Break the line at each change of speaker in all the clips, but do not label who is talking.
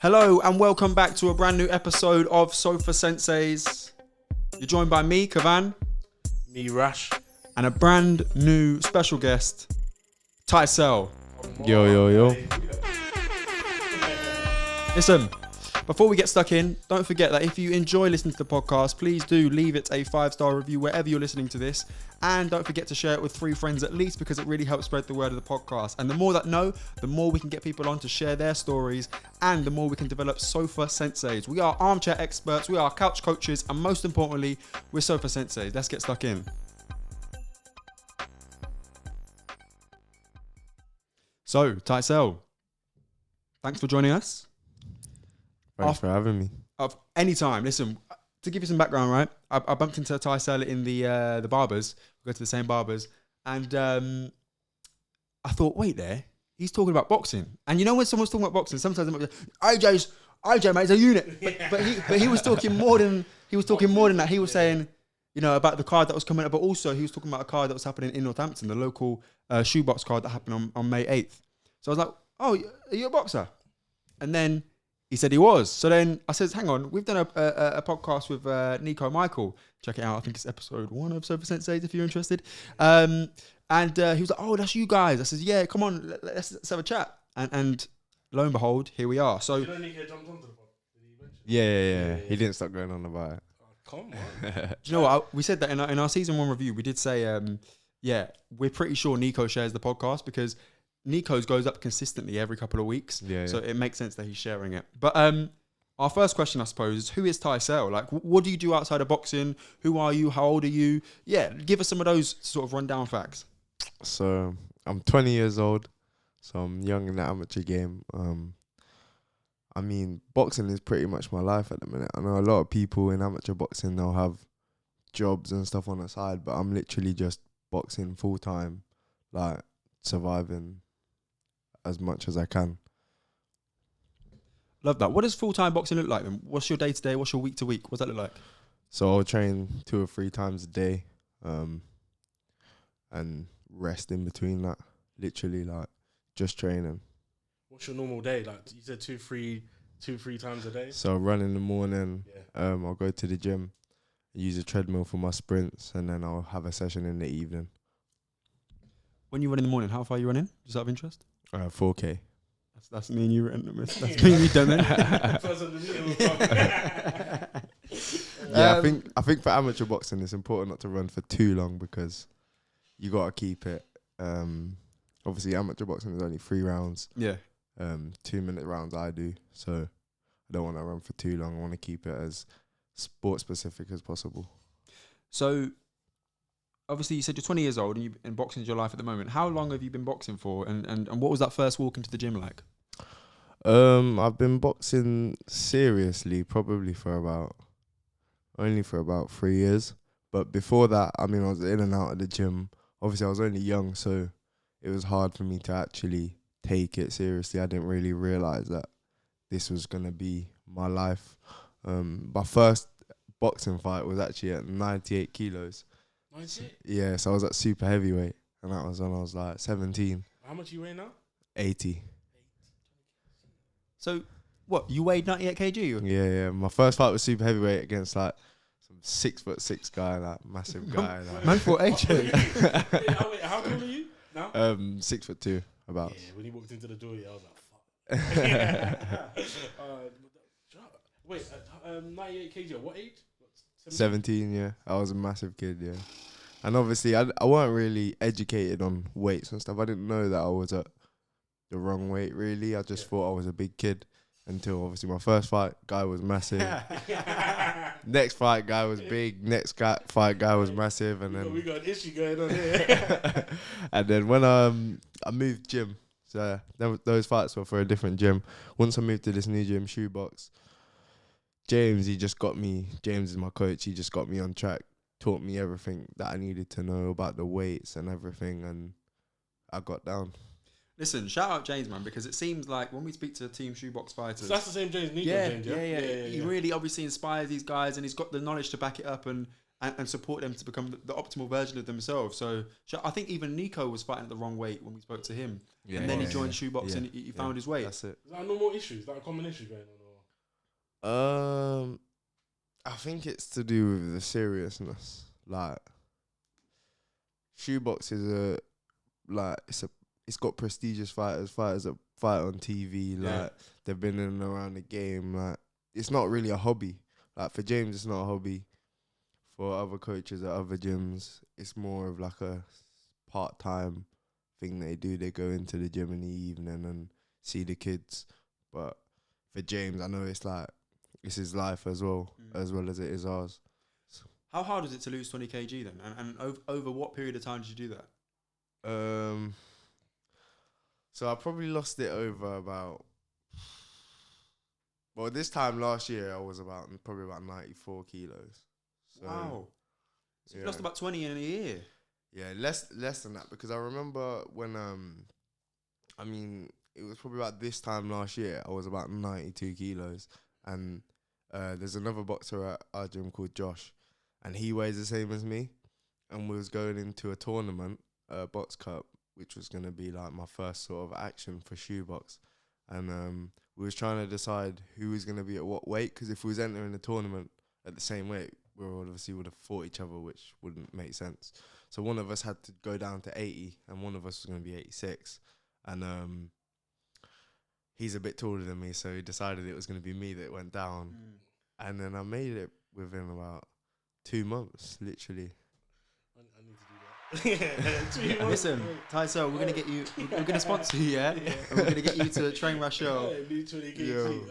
Hello and welcome back to a brand new episode of Sofa SENSEI'S. You're joined by me, Kavan.
Me, Rash.
And a brand new special guest, Tyselle.
Yo.
Listen, before we get stuck in, don't forget that if you enjoy listening to the podcast, please do leave it a 5-star review wherever you're listening to this. And don't forget to share it with 3 friends at least, because it really helps spread the word of the podcast. And the more that know, the more we can get people on to share their stories, and the more we can develop Sofa SENSEI'S. We are armchair experts, we are couch coaches, and most importantly, we're Sofa SENSEI'S. Let's get stuck in. So, Tyselle, thanks for joining us.
Thanks for having me.
Of any time. Listen, to give you some background, right? I bumped into Tyselle in the barbers. We go to the same barbers, and I thought, wait there, he's talking about boxing. And you know when someone's talking about boxing, sometimes I'm like, AJ, mate, is a unit. But he was talking more than that. He was saying, you know, about the card that was coming up, but also he was talking about a card that was happening in Northampton, the local shoebox card that happened on May 8th. So I was like, oh, are you a boxer? And then he said he was. So then I said, hang on, we've done a podcast with Nico Michael. Check it out. I think it's episode 1 of Sofa SENSEI'S if you're interested. And he was like, oh, that's you guys. I said, yeah, come on, let's have a chat. And lo and behold, here we are. So,
You know Nico jumped onto the pod? Did he mention it?
Yeah. He didn't stop going on about it.
Oh, come on.
do you know what? We said that in our season 1 review. We did say, yeah, we're pretty sure Nico shares the podcast because Nico's goes up consistently every couple of weeks.
Yeah.
So it makes sense that he's sharing it. But our first question, I suppose, is who is Tyselle? Like, what do you do outside of boxing? Who are you? How old are you? Yeah, give us some of those sort of rundown facts.
So I'm 20 years old, so I'm young in the amateur game. I mean, boxing is pretty much my life at the minute. I know a lot of people in amateur boxing, they'll have jobs and stuff on the side, but I'm literally just boxing full time, like surviving as much as I can.
Love that. What does full-time boxing look like then? What's your day-to-day? What's your week-to-week? What's that look like?
So I'll train 2 or 3 times a day, and rest in between that. Literally, like, just training.
What's your normal day? Like you said, 2-3 times a day?
So run in the morning,
Yeah.
I'll go to the gym, use a treadmill for my sprints, and then I'll have a session in the evening.
When you run in the morning, how far are you running? Just out of interest?
4K.
That's me and you. That's me and you done then.
Yeah, I think for amateur boxing, it's important not to run for too long because you gotta keep it. Obviously, amateur boxing is only 3 rounds.
Yeah.
2-minute rounds I do, so I don't want to run for too long. I want to keep it as sport specific as possible.
So, obviously, you said you're 20 years old and boxing is your life at the moment. How long have you been boxing for? And what was that first walk into the gym like?
I've been boxing seriously probably for about 3 years. But before that, I mean, I was in and out of the gym. Obviously, I was only young, so it was hard for me to actually take it seriously. I didn't really realise that this was going to be my life. My first boxing fight was actually at 98 kilos.
98?
Yeah, so I was at super heavyweight, and that was when I was like 17.
How much you weigh now?
80.
So, what, you weighed 98 kg?
Yeah. My first fight was super heavyweight against like some 6'6" guy, like massive guy. Like.
Man for AJ.
How tall are you now?
6'2", about.
Yeah, when he walked into the door, I was like, fuck. Wait, 98 kg, what age?
17, yeah. I was a massive kid, yeah. And obviously, I weren't really educated on weights and stuff. I didn't know that I was at the wrong weight, really. I just thought I was a big kid until, obviously, my first fight, guy was massive. Next fight, guy was big. Next fight, guy was massive. And then
we got an issue going on here.
and then when I moved gym, so those fights were for a different gym. Once I moved to this new gym, Shoebox, James is my coach, he just got me on track, taught me everything that I needed to know about the weights and everything, and I got down.
Listen, shout out James, man, because it seems like when we speak to Team Shoebox fighters...
So that's the same James, Nico James,
yeah. He really obviously inspires these guys, and he's got the knowledge to back it up, and and support them to become the optimal version of themselves. So I think even Nico was fighting at the wrong weight when we spoke to him. And then he joined shoebox and he found his weight.
That's it.
Is that a normal issue? Is that a common issue going on?
I think it's to do with the seriousness. Like, shoebox is it's got prestigious fighters that fight on TV. Like, they've been in and around the game. Like, it's not really a hobby. Like, for James, it's not a hobby. For other coaches at other gyms, it's more of like a part-time thing they do. They go into the gym in the evening and see the kids. But for James, I know it's like, it's his life as well as it is ours.
How hard is it to lose 20 kg then? And over what period of time did you do that?
So I probably lost it over about... Well, this time last year, I was probably about 94 kilos. So,
wow. So you lost about 20 in a year.
Yeah, less than that, because I remember when, it was probably about this time last year, I was about 92 kilos. And there's another boxer at our gym called Josh, and he weighs the same as me. And we was going into a tournament, Box Cup, which was going to be like my first sort of action for shoebox. And we was trying to decide who was going to be at what weight, because if we was entering the tournament at the same weight, we obviously would have fought each other, which wouldn't make sense. So one of us had to go down to 80, and one of us was going to be 86. And he's a bit taller than me, so he decided it was going to be me that went down. And then I made it within about 2 months, literally.
I need to do that. 2 months.
Listen, Tyselle, we're going to get you, we're going to sponsor you, yeah? And we're going to get you to train Rachel.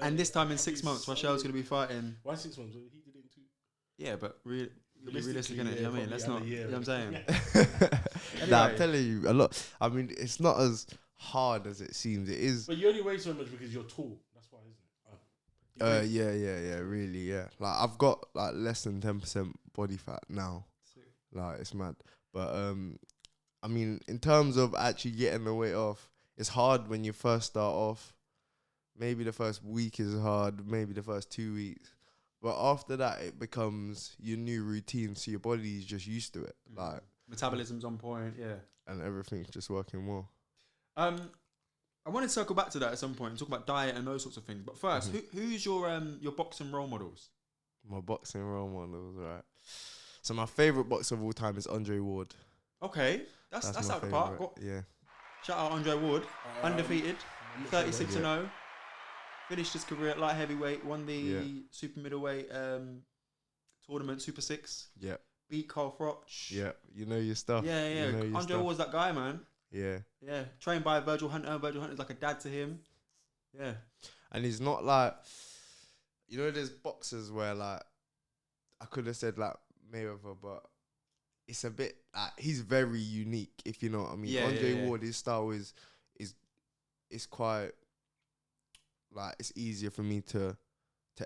And this time in 6 months, Rachel's going to be fighting.
Why 6 months? He did it in 2.
Yeah, but realistic, innit? You know what I mean? Let's not, you know what I'm saying?
Anyway. Nah, I'm telling you, a lot. I mean, it's not as hard as it seems. It is.
But you only weigh so much because you're tall. That's why, isn't it?
Yeah, really, yeah. Like, I've got like less than 10% body fat now.
Sick.
Like, it's mad. But I mean, in terms of actually getting the weight off, it's hard when you first start off. Maybe the first week is hard. Maybe the first 2 weeks. But after that, it becomes your new routine, so your body's just used to it. Like,
metabolism's on point, yeah.
And everything's just working well.
I want to circle back to that at some point and talk about diet and those sorts of things. But first, who's your boxing role models?
My boxing role models, right? So my favourite boxer of all time is Andre Ward.
Okay, that's out the park.
Yeah.
Shout out Andre Ward, undefeated, 36-0. Finished his career at light heavyweight, won the super middleweight tournament, Super 6.
Yeah.
Beat Carl Froch.
Yeah, you know your stuff.
Yeah.
You know your
Andre Ward's that guy, man.
Yeah.
Yeah. Trained by Virgil Hunter. Virgil Hunter's like a dad to him. Yeah.
And he's not like, you know, there's boxers where like, I could have said like Mayweather, but it's a bit like, he's very unique, if you know what I mean. Andre Ward, his style is quite, like, it's easier for me to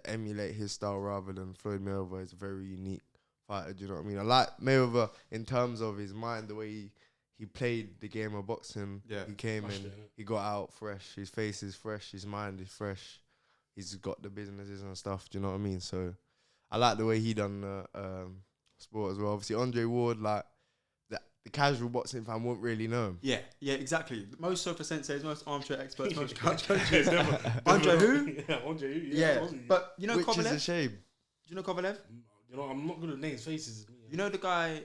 emulate his style rather than Floyd Mayweather. Is a very unique fighter, do you know what I mean? I like Mayweather in terms of his mind, the way he played the game of boxing.
Yeah.
He came in, he got out fresh, his face is fresh, his mind is fresh, he's got the businesses and stuff, do you know what I mean? So I like the way he done the sport as well. Obviously, Andre Ward, like, the casual boxing fan won't really know him.
Yeah, exactly. Most sofa senseis, most armchair experts, most couch coaches. Andre who?
Yeah, Andre who?
Yeah, but you know
Which
Kovalev?
is a shame.
Do you know Kovalev?
You know, I'm not good at names, faces.
You know the guy,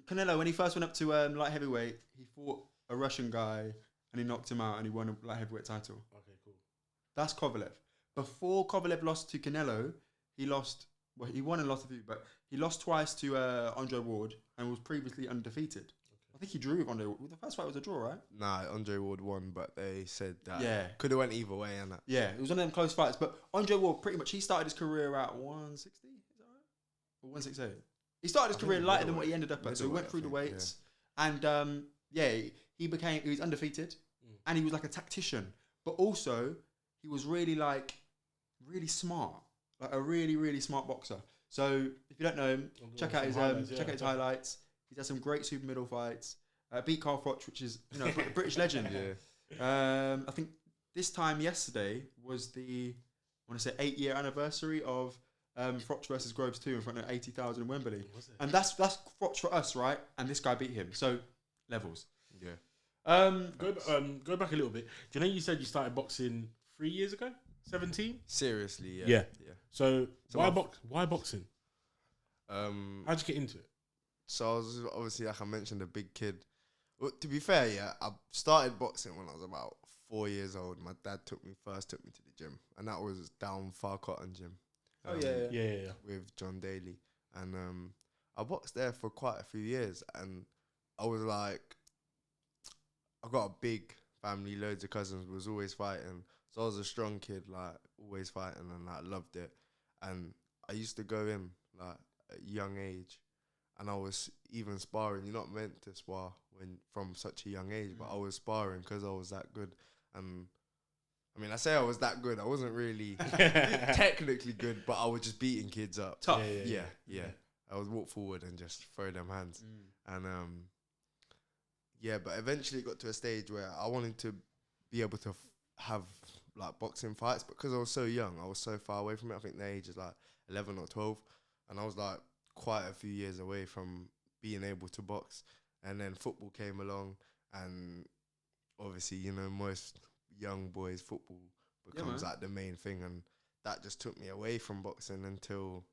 Canelo, when he first went up to light heavyweight, he fought a Russian guy and he knocked him out and he won a light heavyweight title.
Okay, cool.
That's Kovalev. Before Kovalev lost to Canelo, he won and lost a few, but he lost twice to Andre Ward and was previously undefeated. Okay. I think he drew with Andre Ward. The first fight was a draw, right?
Nah, Andre Ward won, but they said that could have went either way, innit?
Yeah, it was one of them close fights. But Andre Ward, pretty much, he started his career at 160, is that right? Or 168? He started his career lighter than what he ended up at, so he went through the weights. Yeah. And he was undefeated, and he was like a tactician, but also he was really smart, like a really, really smart boxer. So if you don't know him, check out his highlights. He's had some great super middle fights. Beat Carl Froch, which is a British legend. I think this time yesterday was the 8-year anniversary of Froch versus Groves 2 in front of 80,000 in Wembley.
Was it?
And that's Froch for us, right? And this guy beat him. So, levels.
Yeah.
Go back a little bit. Do you know you said you started boxing 3 years ago? 17?
Seriously, yeah.
Yeah.
Yeah.
So
So
why boxing? How'd you get into it?
So I was obviously, like I mentioned, a big kid. Well, to be fair, yeah, I started boxing when I was about 4 years old. My dad took me to the gym, and that was down Far Cotton Gym.
Yeah.
With John Daly, and I boxed there for quite a few years, and I was like, I got a big family, loads of cousins, was always fighting, so I was a strong kid, like always fighting, and I loved it. And I used to go in like at a young age, and I was even sparring. You're not meant to spar when from such a young age, but I was sparring because I was that good. And I mean, I say I was that good. I wasn't really technically good, but I was just beating kids up.
Tough.
Yeah. I would walk forward and just throw them hands. And but eventually it got to a stage where I wanted to be able to have like boxing fights, but because I was so young, I was so far away from it. I think the age is like 11 or 12, and I was like quite a few years away from being able to box. And then football came along, and obviously, you know, most young boys, football becomes like the main thing, and that just took me away from boxing until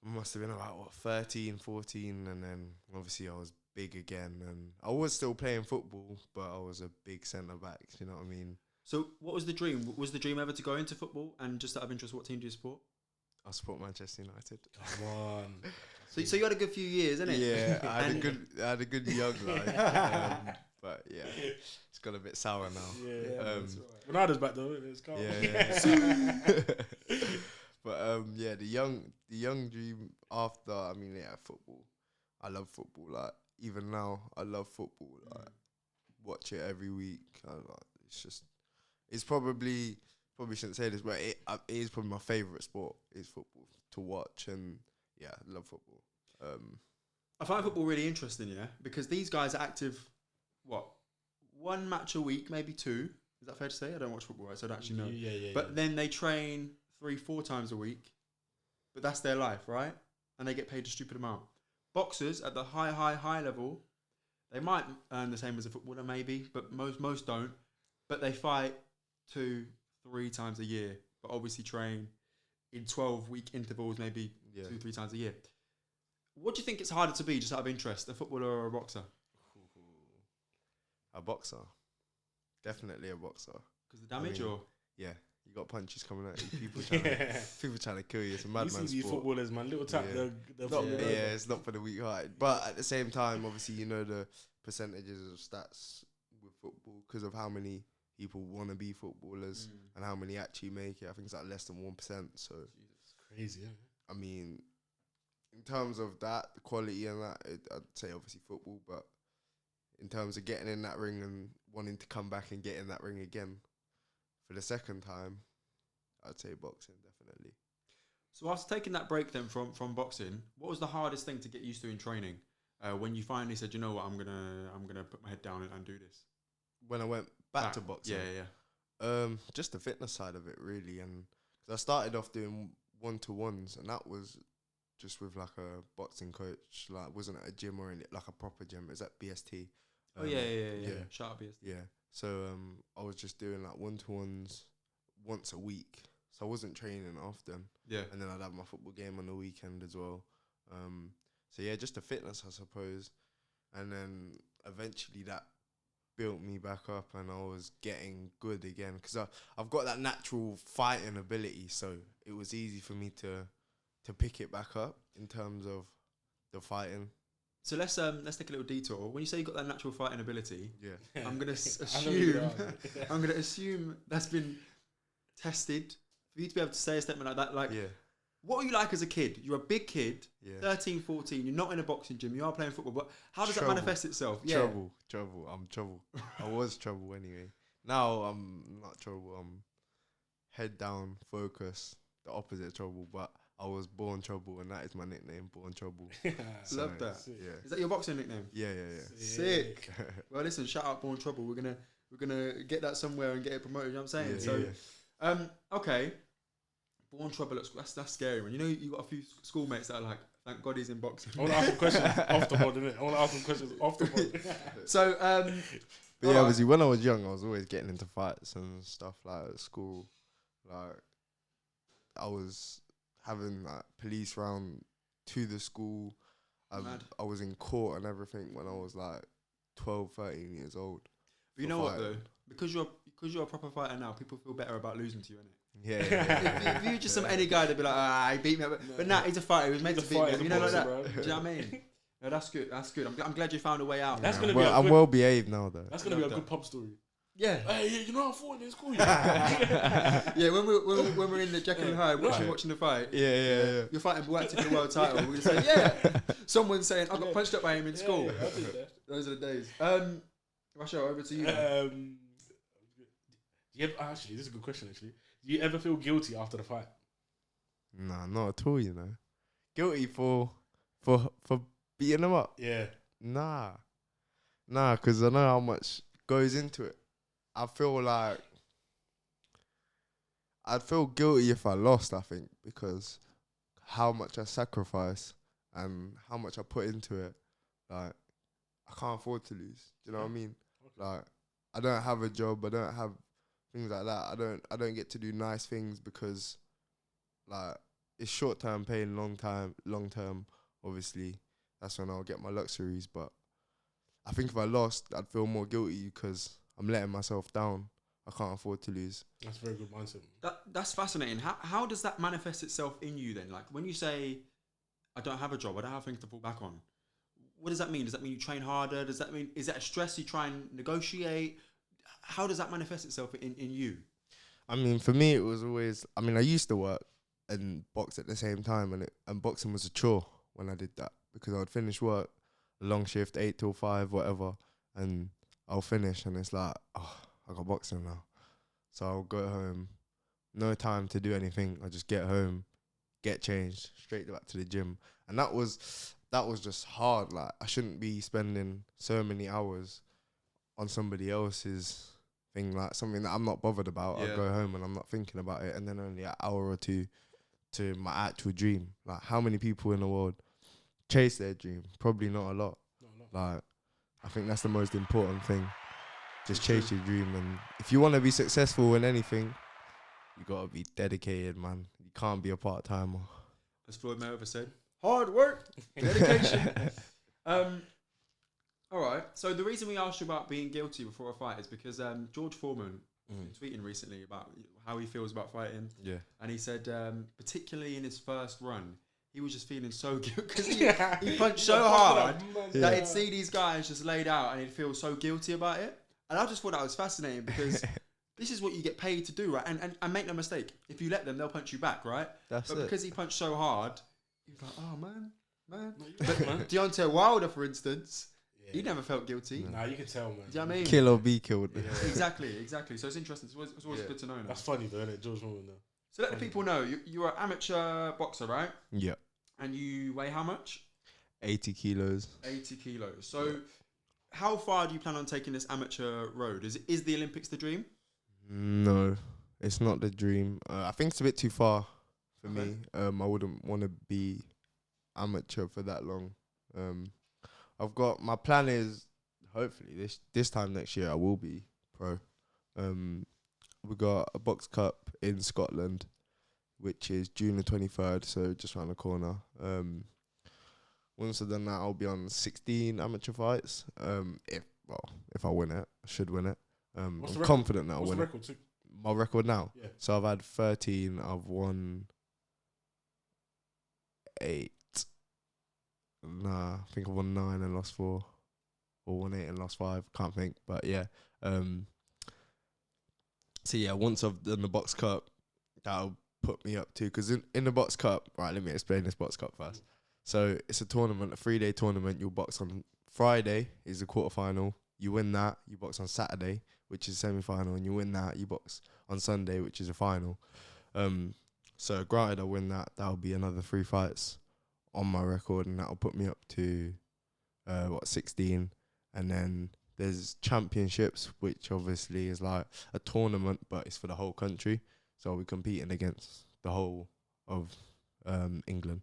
I must have been about 13, 14, and then obviously I was big again, and I was still playing football, but I was a big centre back. You know what I mean?
So, what was the dream? Was the dream ever to go into football? And just out of interest, what team do you support?
I support Manchester United.
Come on.
So you had a good few years, innit?
Yeah, I had a good young life. But yeah, it's got a bit sour now.
Yeah, that's right. Ronaldo's back though. It's calm.
Yeah. But the young dream after, I mean, yeah, football. I love football. Like even now, I love football. Like watch it every week. It's probably shouldn't say this, but it is probably my favourite sport is football to watch, and yeah, I love football.
I find football really interesting, yeah, because these guys are active. What, one match a week, maybe two? Is that fair to say? I don't watch football, right, so I don't actually know.
Yeah.
But then they train 3-4 times a week, but that's their life, right? And they get paid a stupid amount. Boxers at the high level, they might earn the same as a footballer, maybe, but most don't. But they fight 2-3 times a year, but obviously train in 12-week intervals, maybe 2-3 times a year. What do you think it's harder to be, just out of interest, a footballer or a boxer?
A boxer. Definitely a boxer.
Because the damage, or?
Yeah, you got punches coming at you. People trying to kill you. It's a madman
sport. Footballers, man. Little tap.
It's not for the weak-hearted. But at the same time, obviously, you know the percentages of stats with football because of how many people want to be footballers and how many actually make it. I think it's like less than 1%. So
it's crazy. Isn't it?
I mean, in terms of that, the quality and that, I'd say obviously football, but in terms of getting in that ring and wanting to come back and get in that ring again for the second time, I'd say boxing, definitely.
So after taking that break then from boxing, what was the hardest thing to get used to in training? When you finally said, you know what, I'm gonna put my head down and do this.
When I went back to boxing, just the fitness side of it really, and because I started off doing 1-to-1s, and that was just with like a boxing coach, like wasn't at a gym or anything, like a proper gym. It was at BST.
Yeah. Shout out BST.
Yeah. So I was just doing like 1-to-1s once a week. So I wasn't training often.
Yeah.
And then I'd have my football game on the weekend as well. So yeah, just the fitness, I suppose. And then eventually that built me back up, and I was getting good again because I've got that natural fighting ability. So it was easy for me to pick it back up in terms of the fighting.
So let's take a little detour. When you say you got that natural fighting ability,
yeah,
I'm gonna assume that's been tested for you to be able to say a statement like that. Like, what were you like as a kid? You're a big kid, 13, 14. You're not in a boxing gym. You are playing football, but how does that manifest itself?
Trouble. I'm trouble. I was trouble anyway. Now I'm not trouble. I'm head down, focus. The opposite of trouble, but I was Born Trouble, and that is my nickname, Born Trouble.
So, love that.
Yeah.
Is that your boxing nickname?
Yeah.
Sick. Well, listen, shout out Born Trouble. We're gonna get that somewhere and get it promoted. You know what I'm saying? Okay. born trouble at school. That's scary, man. You know, you got a few schoolmates that are like, thank God he's in boxing.
I want to ask some questions off the board, innit? I want to ask some questions off the board.
So,
But yeah, obviously, when I was young, I was always getting into fights and stuff like at school. Like, I was having like police round to the school. I was in court and everything when I was like 12, 13 years old.
But you know what though? Because you're a proper fighter now, people feel better about losing to you, innit?
Yeah.
If you're just some any guy, they'd be like, he beat me. But nah, he's a fighter. He was meant to beat me. You know, like that.
Bro.
Do you know what I mean? No, that's good. That's good. I'm glad you found a way out.
That's gonna
be. I'm well behaved now, though.
That's gonna be a good pub story.
Yeah.
Hey, you know I fought in school.
Yeah, when we're in the Jekyll and Hyde watching the fight.
Yeah.
You're fighting Buatsi for the world title. We're gonna say, yeah. Someone's saying, I got punched up by him in school.
Yeah, I did that.
Those are the days. Rachel, over to you.
Actually, this is a good question. Actually, do you ever feel guilty after the fight?
Nah, not at all. You know, guilty for beating them up.
Yeah.
Nah, because I know how much goes into it. I feel like I'd feel guilty if I lost, I think, because how much I sacrifice and how much I put into it, like, I can't afford to lose. Do you know what I mean? Okay. Like, I don't have a job, I don't have things like that. I don't get to do nice things because, like, it's short-term pain, long-term, obviously. That's when I'll get my luxuries, but I think if I lost, I'd feel more guilty because I'm letting myself down. I can't afford to lose.
That's a very good mindset.
That's fascinating. How does that manifest itself in you then? Like when you say, I don't have a job, I don't have things to fall back on. What does that mean? Does that mean you train harder? Does that mean, is that a stress you try and negotiate? How does that manifest itself in you?
I mean, for me, it was always, I used to work and box at the same time, and boxing was a chore when I did that because I would finish work, a long shift, 8 till 5, whatever, and I'll finish and it's like, oh, I got boxing now. So I'll go home, no time to do anything. I just get home, get changed, straight back to the gym. And that was just hard. Like, I shouldn't be spending so many hours on somebody else's thing, like something that I'm not bothered about. Yeah. I'll go home and I'm not thinking about it, and then only an hour or two to my actual dream. Like, how many people in the world chase their dream? Probably not a lot. Like, I think that's the most important thing. Just chase your dream, and if you want to be successful in anything, you gotta be dedicated, man. You can't be a part-timer.
As Floyd Mayweather said, hard work, dedication. All right. So the reason we asked you about being guilty before a fight is because George Foreman was tweeting recently about how he feels about fighting. Yeah. And he said, particularly in his first run, he was just feeling so guilty because he punched so hard that he'd see these guys just laid out and he'd feel so guilty about it. And I just thought that was fascinating because this is what you get paid to do, right? And make no mistake, if you let them, they'll punch you back, right? But because he punched so hard, he was like, oh, man. But Deontay Wilder, for instance, he never felt guilty.
Nah, you can tell, man.
Do you know what I mean?
Kill or be killed.
Yeah. Exactly. So it's interesting. It's always good to know.
That's funny, though, isn't it? George Foreman, though.
So let the people know, you're an amateur boxer, right?
Yeah.
And you weigh how much?
80 kilos.
80 kilos. So how far do you plan on taking this amateur road? Is the Olympics the dream?
No, it's not the dream. I think it's a bit too far for me. I wouldn't want to be amateur for that long. I've got, my plan is hopefully this time next year I will be pro. We got a box cup in Scotland, which is June the 23rd, so just around the corner. Once I've done that, I'll be on 16 amateur fights. If I win it, I should win it. I'm confident that I'll win it. My record now? Yeah. So I've had 13, I've won 8. Nah, I think I've won 9 and lost 4. Or won 8 and lost 5, can't think. But yeah. So yeah, once I've done the box cup, that'll put me up to, because in the box cup, right, let me explain this box cup first. So it's a tournament, a 3-day tournament. You'll box on Friday is the quarterfinal. You win that, you box on Saturday, which is semi-final, and you win that, you box on Sunday, which is a final. So granted I win that, that'll be another 3 fights on my record, and that'll put me up to 16. And then there's championships, which obviously is like a tournament, but it's for the whole country. So we're competing against the whole of England.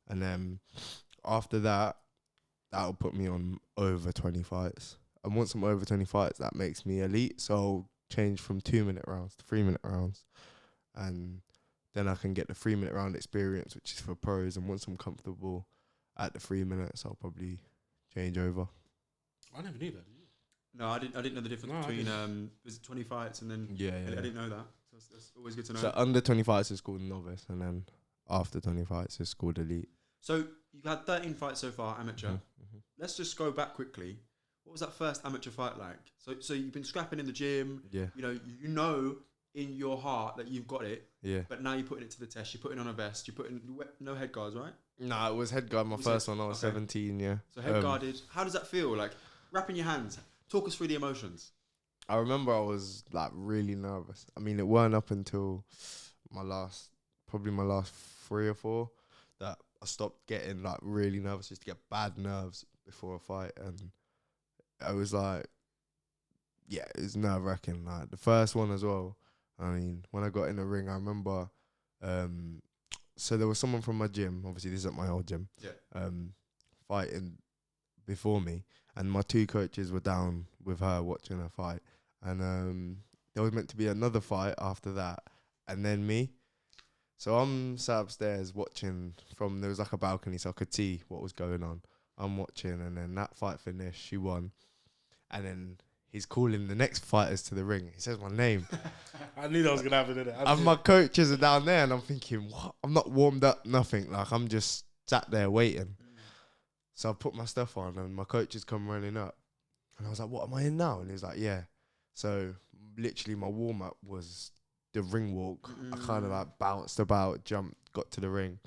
And then after that, that'll put me on over 20 fights. And once I'm over 20 fights, that makes me elite. So I'll change from 2-minute rounds to 3-minute rounds. And then I can get the 3-minute round experience, which is for pros. And once I'm comfortable at the 3 minutes, I'll probably change over.
I never knew that, did you?
No, I didn't know the difference
No, I
between was it 20 fights and then
Yeah,
I didn't know that. So that's always good to know.
So under 20 fights is called novice, and then after 20 fights is called elite.
So you've had 13 fights so far, amateur.
Mm-hmm.
Let's just go back quickly. What was that first amateur fight like? So you've been scrapping in the gym.
Yeah.
You know in your heart that you've got it.
Yeah.
But now you're putting it to the test. You're putting on a vest. You're putting no head guards, right?
No, it was head guard. My first one. I was 17. Yeah.
So head guarded. How does that feel? Like wrapping your hands. Talk us through the emotions.
I remember I was like really nervous. I mean, it weren't up until probably my last 3 or 4 that I stopped getting like really nervous. Just to get bad nerves before a fight, and I was like, yeah, it was nerve wracking. Like the first one as well. I mean, when I got in the ring, I remember. So there was someone from my gym. Obviously, this is at my old gym.
Yeah.
Fighting before me, and my 2 coaches were down with her watching her fight, and there was meant to be another fight after that, and then me. So I'm sat upstairs watching there was like a balcony, so I could see what was going on. I'm watching, and then that fight finished. She won, and then he's calling the next fighters to the ring. He says my name.
I knew that was gonna happen, didn't it?
And my coaches are down there, and I'm thinking, what? I'm not warmed up, nothing. Like I'm just sat there waiting. So I put my stuff on, and my coaches come running up, and I was like, "What am I in now?" And he's like, "Yeah." So literally, my warm up was the ring walk. I kind of like bounced about, jumped, got to the ring,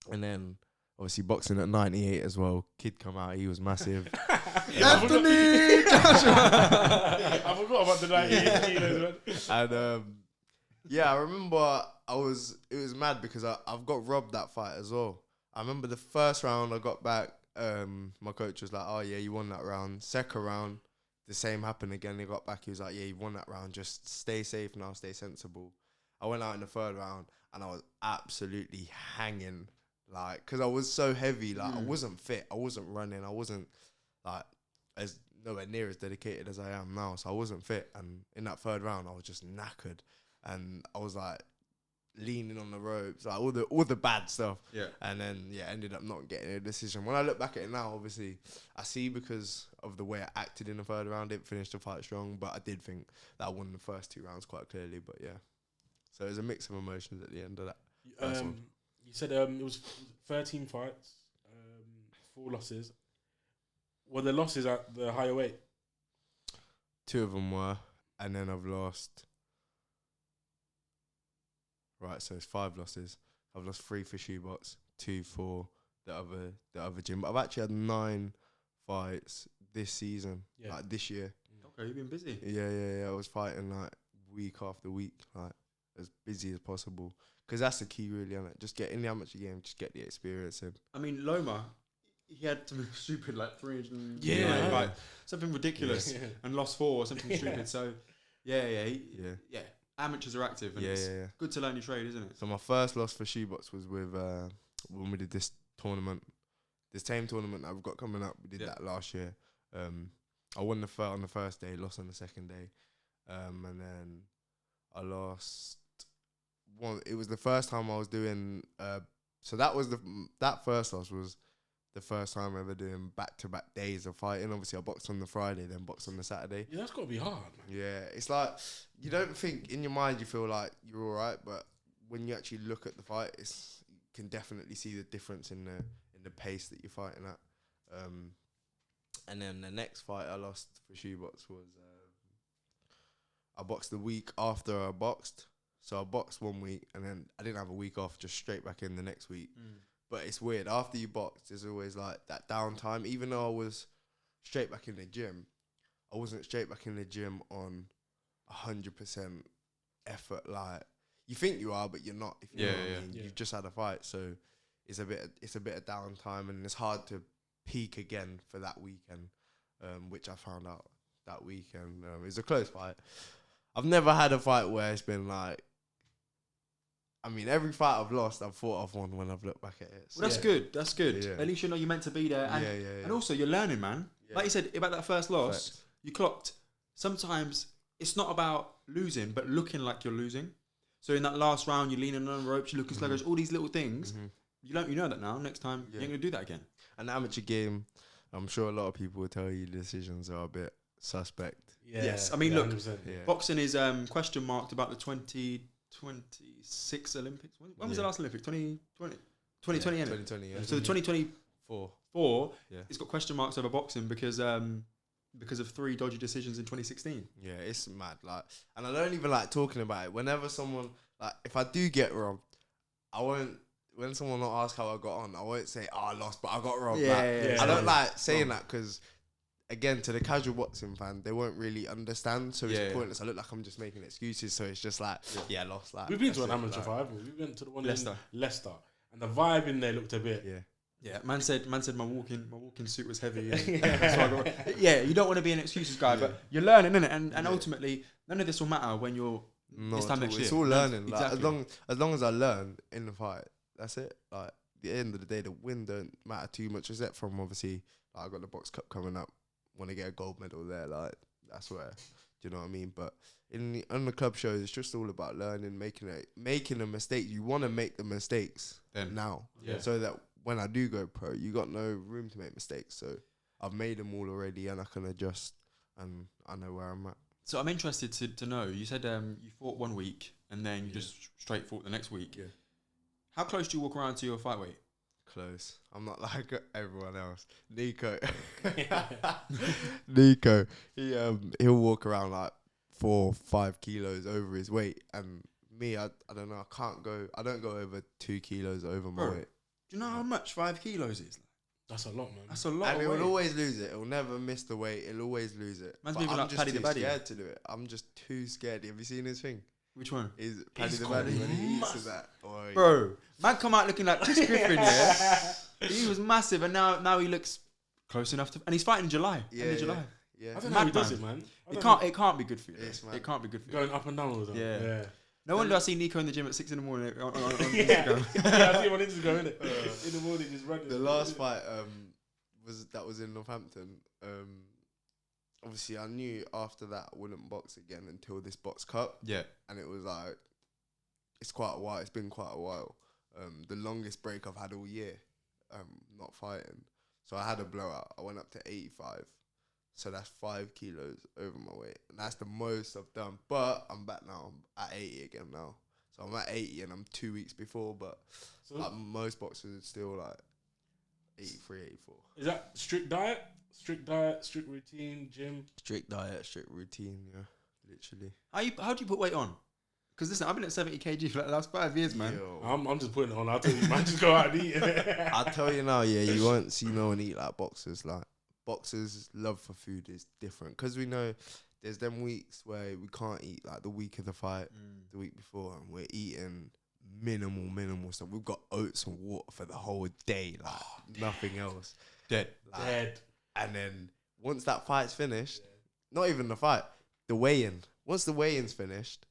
and then obviously boxing at 98 as well. Kid come out, he was massive.
Anthony Joshua.
I forgot about the 98 kilos, man.
And yeah, I remember it was mad because I've got robbed that fight as well. I remember the first round I got back, my coach was like, "Oh yeah, you won that round." Second round, the same happened again. He got back, he was like, "Yeah, you won that round. Just stay safe now, stay sensible." I went out in the third round and I was absolutely hanging, like, because I was so heavy, like I wasn't fit, I wasn't running, I wasn't like as nowhere near as dedicated as I am now, so I wasn't fit. And in that third round, I was just knackered, and I was like leaning on the ropes, like all the bad stuff.
Yeah.
And then ended up not getting a decision. When I look back at it now, obviously I see because of the way I acted in the third round, didn't finish the fight strong, but I did think that I won the first 2 rounds quite clearly. But yeah, so it was a mix of emotions at the end of that.
You said it was 13 fights, 4 losses. Were the losses at the higher weight?
2 of them were, and then I've lost. Right, so it's 5 losses. I've lost 3 for shoebox, 2 for the other gym. But I've actually had 9 fights this season, like this year.
Okay, you've been busy.
Yeah. I was fighting like week after week, like as busy as possible. Because that's the key, really, isn't it? Just get in the amateur game, just get the experience in.
I mean, Loma, he had something stupid like 300.
Yeah.
Like, something ridiculous, and lost 4 or something stupid. So, yeah. Amateurs are active, and it's good to learn your trade, isn't it?
So my first loss for shoebox was with when we did this tournament, this team tournament that we've got coming up. We did that last year. I won on the first day, lost on the second day, and then I lost one. It was the first time I was doing. So that first loss was the first time ever doing back-to-back days of fighting. Obviously, I boxed on the Friday, then boxed on the Saturday.
Yeah, that's got to be hard, man.
Yeah, it's like, you don't think, in your mind, you feel like you're all right, but when you actually look at the fight, you can definitely see the difference in the pace that you're fighting at. And then the next fight I lost for shoebox was, I boxed the week after I boxed. So I boxed 1 week, and then I didn't have a week off, just straight back in the next week. But it's weird. After you box, there's always like that downtime. Even though I was straight back in the gym, I wasn't straight back in the gym on 100% effort. Like, you think you are, but you're not. If you know what I mean. You've just had a fight, so it's a bit of downtime, and it's hard to peak again for that weekend, which I found out that weekend. It was a close fight. I've never had a fight where it's been like I mean, every fight I've lost, I've thought I've won when I've looked back at it. So
Well, that's good. That's good.
Yeah.
At least you know you're meant to be there. And,
yeah.
and also, you're learning, man.
Yeah.
Like you said about that first loss,
Facts.
you clocked. Sometimes it's not about losing, but looking like you're losing. So in that last round, you're leaning on the ropes, you're looking sluggish, all these little things. You know that now. Next time, you ain't going to do that again.
An amateur game, I'm sure a lot of people will tell you decisions are a bit suspect.
Yeah.
Yes. I mean, look,
100%.
Yeah.
boxing is question marked about the 2026 Olympics. When was the last Olympics? 2020? 2020, innit?
2020, yeah.
So the 2024,
Yeah.
it's got question marks over boxing because of 3 dodgy decisions in 2016.
Yeah, it's mad. Like, and I don't even like talking about it. Whenever someone, like, if I do get robbed, I won't. When someone will ask how I got on, I won't say, "Oh, I lost, but I got robbed."
Yeah,
I don't like saying that because, again, to the casual boxing fan, they won't really understand. So it's pointless. I look like I'm just making excuses. So it's just like, I lost. Like,
We've been to an
that's it,
amateur
like,
fight. haven't we? We went to the one
Leicester.
in Leicester, and the vibe in there looked a bit.
Yeah.
Yeah, man said my walking suit was heavy. So I got, you don't want to be an excuses guy, but you're learning, innit? And ultimately, none of this will matter when you're this time next year.
It's all learning.
Exactly.
Like, as long as I learn in the fight, that's it. Like, at the end of the day, the win don't matter too much, except from obviously, like, I got the box cup coming up. Want to get a gold medal there, like, that's where, do you know what I mean? But on the club shows, it's just all about learning, making a mistake. You want to make the mistakes now, so that when I do go pro, you got no room to make mistakes. So I've made them all already, and I can adjust, and I know where I'm at.
So I'm interested to know. You said you fought 1 week, and then you just straight fought the next week.
Yeah.
How close do you walk around to your fight weight?
Close. I'm not like everyone else. Nico, he'll walk around like 4 or 5 kilos over his weight, and me, I don't know. I don't go over 2 kilos over my weight.
Do you know how much 5 kilos is?
That's a lot, man.
That's a lot.
And
of
it
weight.
will always lose it. It'll never miss the weight. It'll always lose it.
Man's
But
moving
I'm
like
just
Paddy the
too
Baddy.
scared to do it. I'm just too scared. Have you seen his thing?
Which one?
Is Paddy
He's
the
got
Baddy when he eats with that? Oh,
Bro, man come out looking like Chris Griffin, yeah? He was massive, and now he looks close enough to... And he's fighting in July.
Yeah,
End of July.
Yeah.
I don't know how he does
Madman.
it, man.
It can't be good for you.
Yes, man.
It can't be good for you.
Going up and down with them.
Yeah. No wonder I see Nico in the gym at 6 in the morning on
Yeah.
Instagram.
Yeah, I see him on Instagram, innit? In the morning, just running.
The last fight was in Northampton. Obviously, I knew after that I wouldn't box again until this box cup.
Yeah.
And it was like, it's quite a while. It's been quite a while. The longest break I've had all year, not fighting. So I had a blowout. I went up to 85. So that's 5 kilos over my weight. And that's the most I've done. But I'm back now. I'm at 80 again now. So I'm at 80 and I'm 2 weeks before. But
So
like, most boxers are still like 83, 84.
is that strict diet? Strict diet, strict routine, gym?
Strict diet, strict routine, yeah. Literally.
How do you put weight on? Because listen, I've been at 70 kg for like the last 5 years, man.
Yo.
I'm just putting it on. I'll tell you, man, just go out and eat.
I tell you now, yeah, you won't see no one eat like boxers. Like, boxers' love for food is different. Because we know there's them weeks where we can't eat, like the week of the fight, the week before, and we're eating minimal stuff. We've got oats and water for the whole day, like nothing else.
Dead.
Like,
Dead.
And then once that fight's finished, not even the fight, the weigh-in. Once the weigh-in's finished,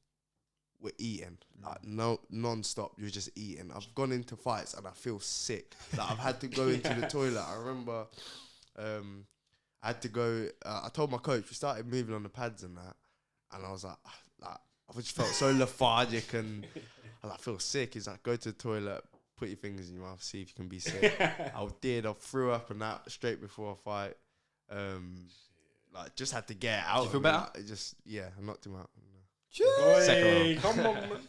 we're eating. Like, no, non-stop, you're just eating. I've gone into fights and I feel sick. Like, I've had to go into the toilet. I remember I had to go, I told my coach, we started moving on the pads and that, and I was like I just felt so lethargic, and I was like, I feel sick. He's like, go to the toilet, put your fingers in your mouth, see if you can be sick. I did. I threw up and that straight before a fight. Like, just had to get it out.
Do you feel
of me.
better?
Like, it just, yeah, I knocked him out.
Oi, come on, man.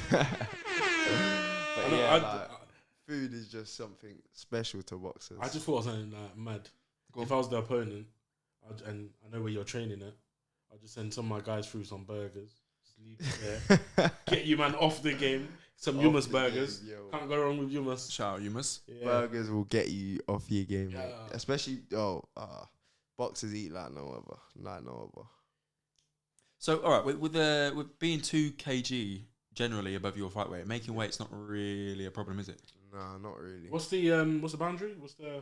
But yeah, like, food is just something special to boxers.
I just thought of something like mad. If I was the opponent, and I know where you're training at, I'll just send some of my guys through some burgers. Just leave it there. Get you, man, off the game. Some
Off
hummus
the
burgers.
game, yo.
Can't go wrong with hummus.
Shout out, Humus.
Yeah.
Burgers will get you off your game, mate.
Yeah.
Especially, boxers eat like no other. Like no other.
So, all right, with being 2 kg generally above your fight weight, making weight's not really a problem, is it?
Nah, not really.
What's the boundary? What's the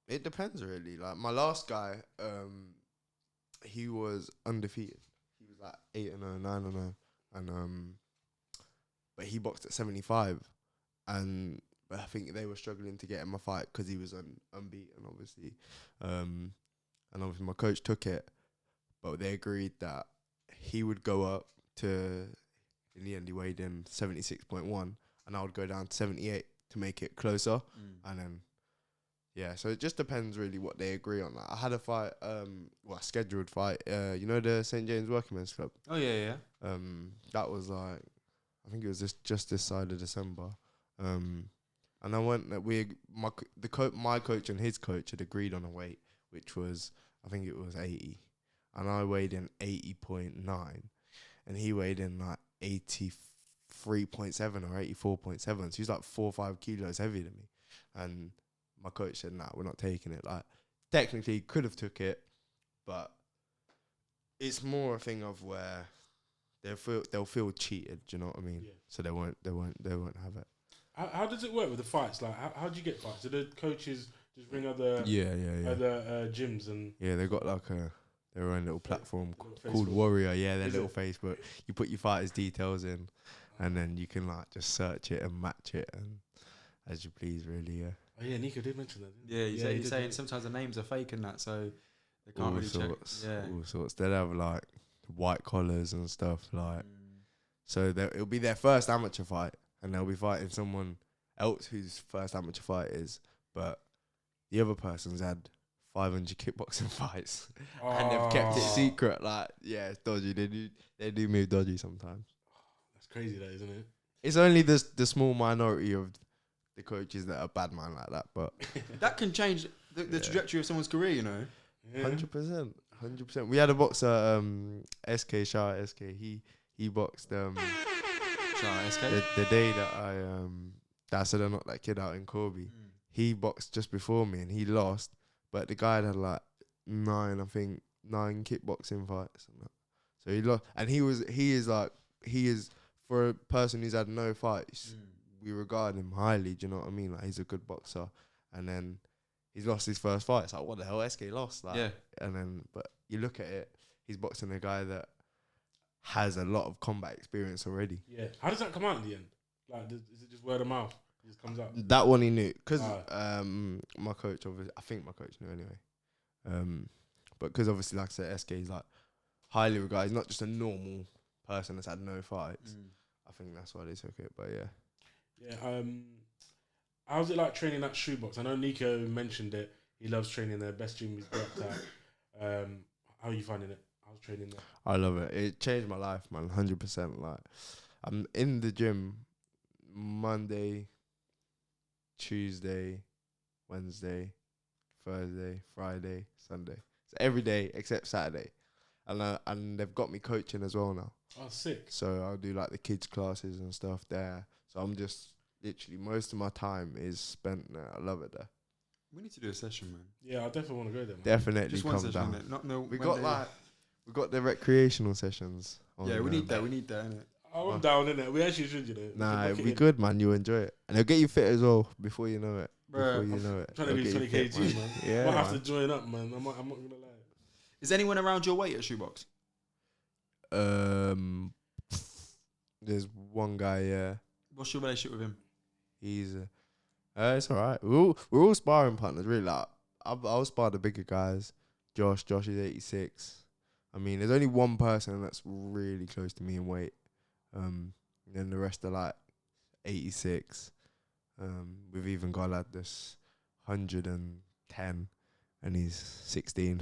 It depends really. Like my last guy, he was undefeated. He was like 8-0, 9-0, and but he boxed at 75, and but I think they were struggling to get him a fight because he was unbeaten, obviously, and obviously my coach took it, but they agreed that he would go up to. In the end, he weighed in 76.1, and I would go down to 78 to make it closer, and then. Yeah, so it just depends really what they agree on. Like, I had a fight, a scheduled fight. You know the St. James Working Men's Club.
Oh yeah.
That was like, I think it was just this side of December. And I went. My coach and his coach had agreed on a weight, which was I think it was 80, and I weighed in 80.9, and he weighed in like 83.7 or 84.7. So he's like 4 or 5 kilos heavier than me, and my coach said, "Nah, we're not taking it." Like, technically, could have took it, but it's more a thing of where they'll feel cheated. Do you know what I mean?
Yeah.
So they won't have it.
How does it work with the fights? Like, how do you get fights? Do the coaches just bring other other gyms and
they got like their own little platform
Facebook.
called Warrior. Yeah, their
Is
little
it?
Facebook. You put your fighters' details in, and then you can like just search it and match it and as you please. Really, yeah.
Oh yeah, Nico did mention that. Didn't
Yeah,
he
he's
did,
saying
didn't he?
sometimes the names are fake and that, so they can't
All
really
sorts,
check. Yeah.
all sorts. They'll have like white collars and stuff like. So it'll be their first amateur fight, and they'll be fighting someone else whose first amateur fight is. But the other person's had 500 kickboxing fights, and they've kept it secret. Like, yeah, it's dodgy. They do move dodgy sometimes.
That's crazy, though, isn't it?
It's only the small minority of the coaches that are bad man like that, but
That can change the trajectory of someone's career, you know.
100%. We had a boxer, SK Shah. SK. He boxed
SK.
the day that I said I knocked that kid out in Corby. He boxed just before me and he lost, but the guy had like 9 kickboxing fights and that. So he lost, and he is for a person who's had no fights. We regard him highly. Do you know what I mean? Like, he's a good boxer, and then he's lost his first fight. It's like, what the hell, SK lost? Like,
Yeah.
And then, but you look at it, he's boxing a guy that has a lot of combat experience already.
Yeah. How does that come out in the end? Like, is it just word of mouth? It just comes out.
That one he knew, because
Ah.
my coach, obviously, I think my coach knew anyway. But because obviously, like I said, SK is like highly regarded. He's not just a normal person that's had no fights. I think that's why they took it. But yeah.
Yeah. How's it like training at Shoebox? I know Nico mentioned it. He loves training there. Best gym he's worked at. How are you finding it? How's training there?
I love it. It changed my life, man. 100%. Like, I'm in the gym Monday, Tuesday, Wednesday, Thursday, Friday, Sunday. So every day except Saturday. And they've got me coaching as well now.
Oh, sick.
So I'll do like the kids classes and stuff there. So I'm just literally, most of my time is spent there. I love it there.
We need to do a session, man.
Yeah, I definitely want to go there, man.
Definitely
Just one
come
session.
down.
Innit? Not no.
We got the recreational sessions.
Yeah, we need that. We need that, innit?
I'm down in it. We actually should, you know.
Nah, it'll be good, man. You'll enjoy it, and it'll get you fit as well before you know it.
Bruh,
Before you know it,
Trying to
it'll
do
get you
20
fit,
kg, man.
Yeah,
I might have
man.
to join up, man. I'm not gonna lie.
Is anyone around your weight at Shoebox?
There's one guy. Yeah,
What's your relationship with him?
he's. It's alright. We're all sparring partners, really. Like, I'll spar the bigger guys. Josh is 86. I mean, there's only one person that's really close to me in weight. And then the rest are like 86. We've even got like this 110, and he's 16.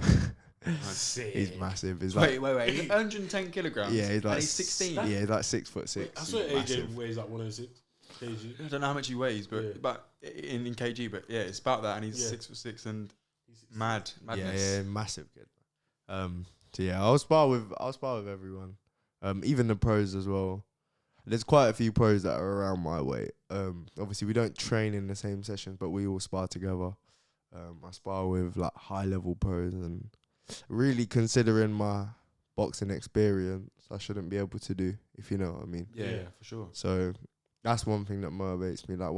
Sick.
He's massive. He's
Wait.
like,
He's 110 kilograms.
yeah, he's like
and he's 16.
Yeah, he's like 6'6".
I swear
He's
AJ
massive.
weighs like 106 kg.
I don't know how much he weighs, but
Yeah.
in kg, but yeah, it's about that, and he's
Yeah.
6'6" and
He's
madness.
Yeah, massive kid. So yeah, I'll spar with everyone. Even the pros as well. There's quite a few pros that are around my weight. Obviously we don't train in the same sessions, but we all spar together. I spar with like high level pros, and really considering my boxing experience, I shouldn't be able to do, if you know what I mean.
Yeah,
Yeah.
for sure.
So that's one thing that motivates me. Like,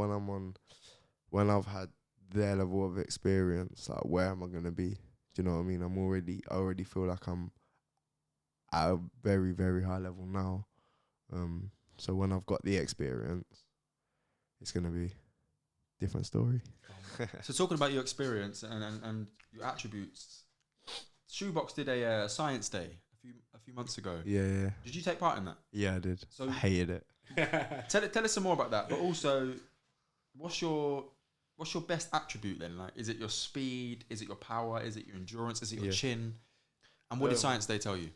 when I've had their level of experience, like, where am I gonna be? Do you know what I mean? I already feel like I'm at a very, very high level now. So when I've got the experience, it's gonna be different story.
So talking about your experience and your attributes, Shoebox did a science day a few months ago.
Yeah.
Did you take part in that?
Yeah, I did.
So
I hated it.
tell us some more about that. But also, what's your best attribute then? Like, is it your speed? Is it your power? Is it your endurance? Is it your chin? And what did Science Day tell you?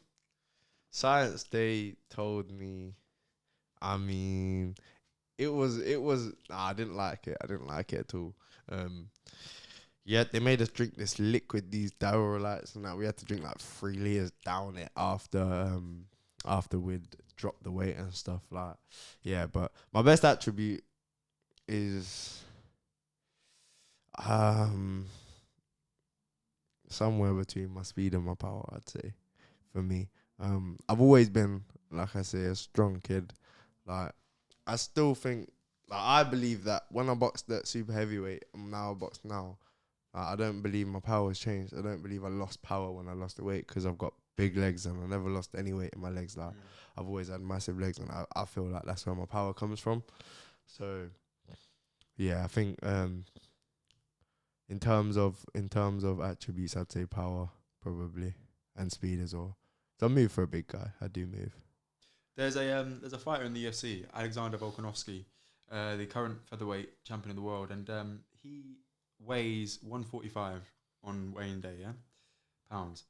Science Day told me, I mean, it was I didn't like it. I didn't like it at all. Yeah, they made us drink this liquid, these Diurolites, and that we had to drink like 3 liters down it after we'd dropped the weight and stuff. Like, yeah, but my best attribute is somewhere between my speed and my power, I'd say, for me. I've always been, like I say, a strong kid. Like, I still think, like, I believe that when I boxed at super heavyweight, I'm now boxed now. I don't believe my power has changed. I don't believe I lost power when I lost the weight, because I've got big legs and I never lost any weight in my legs. Like, I've always had massive legs, and I feel like that's where my power comes from. So, yeah, I think in terms of attributes, I'd say power probably, and speed as well. So I move for a big guy. I do move.
There's a fighter in the UFC, Alexander Volkanovski, the current featherweight champion of the world, and he weighs 145 on weighing day, pounds.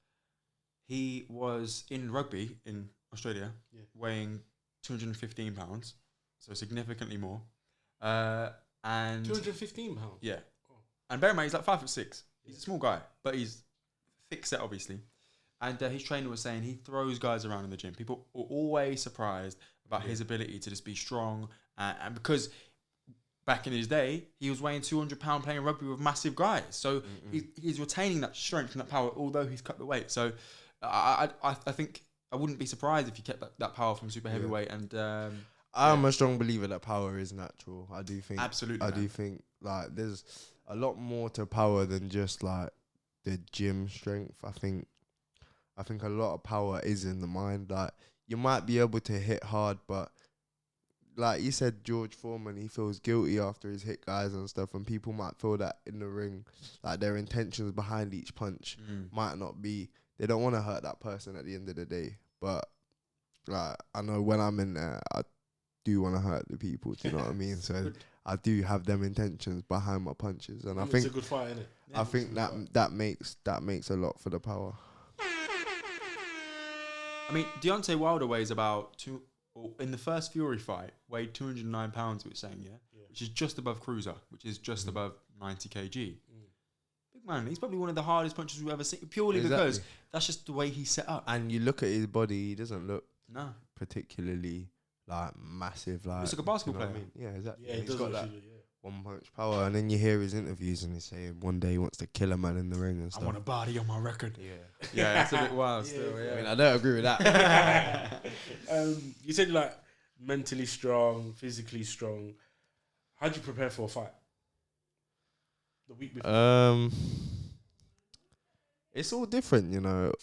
He was in rugby in Australia, weighing 215 pounds, so significantly more. And
215 pounds.
Yeah, and bear in mind he's like 5'6". He's a small guy, but he's thick set, obviously. And his trainer was saying he throws guys around in the gym. People are always surprised about his ability to just be strong, and because back in his day, he was weighing 200 pounds playing rugby with massive guys. So he's retaining that strength and that power, although he's cut the weight. So I think I wouldn't be surprised if he kept that power from super heavyweight. And
I'm a strong believer that power is natural. I do think.
Absolutely,
I do think, like, there's a lot more to power than just like the gym strength. I think a lot of power is in the mind. Like, you might be able to hit hard, but like you said, George Foreman, he feels guilty after he's hit guys and stuff, and people might feel that in the ring, like their intentions behind each punch might not be, they don't want to hurt that person at the end of the day. But like, I know when I'm in there, I do want to hurt the people, do you know what I mean? So I do have them intentions behind my punches, and I think
it's a good fight, isn't it?
I think that makes a lot for the power.
I mean, Deontay Wilder weighs about in the first Fury fight, weighed 209 pounds, we're saying, which is just above cruiser, which is just above 90 kg. Big man, he's probably one of the hardest punchers we've ever seen, purely because that's just the way he's set up.
And you look at his body, he doesn't look particularly like massive. Like,
he's like a basketball player.
I mean? Yeah, exactly.
Yeah,
he's got that one punch power, and then you hear his interviews and he's saying one day he wants to kill a man in the ring and stuff.
I want a body on my record.
Yeah,
That's a bit wild still. Yeah,
I mean, I don't agree with that.
You said you're like mentally strong, physically strong. How do you prepare for a fight? The week before.
It's all different, you know.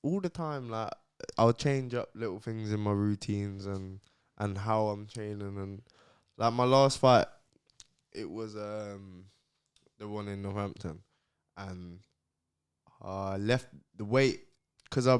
All the time, like, I'll change up little things in my routines and how I'm training. And like my last fight, it was the one in Northampton, and I left the weight because I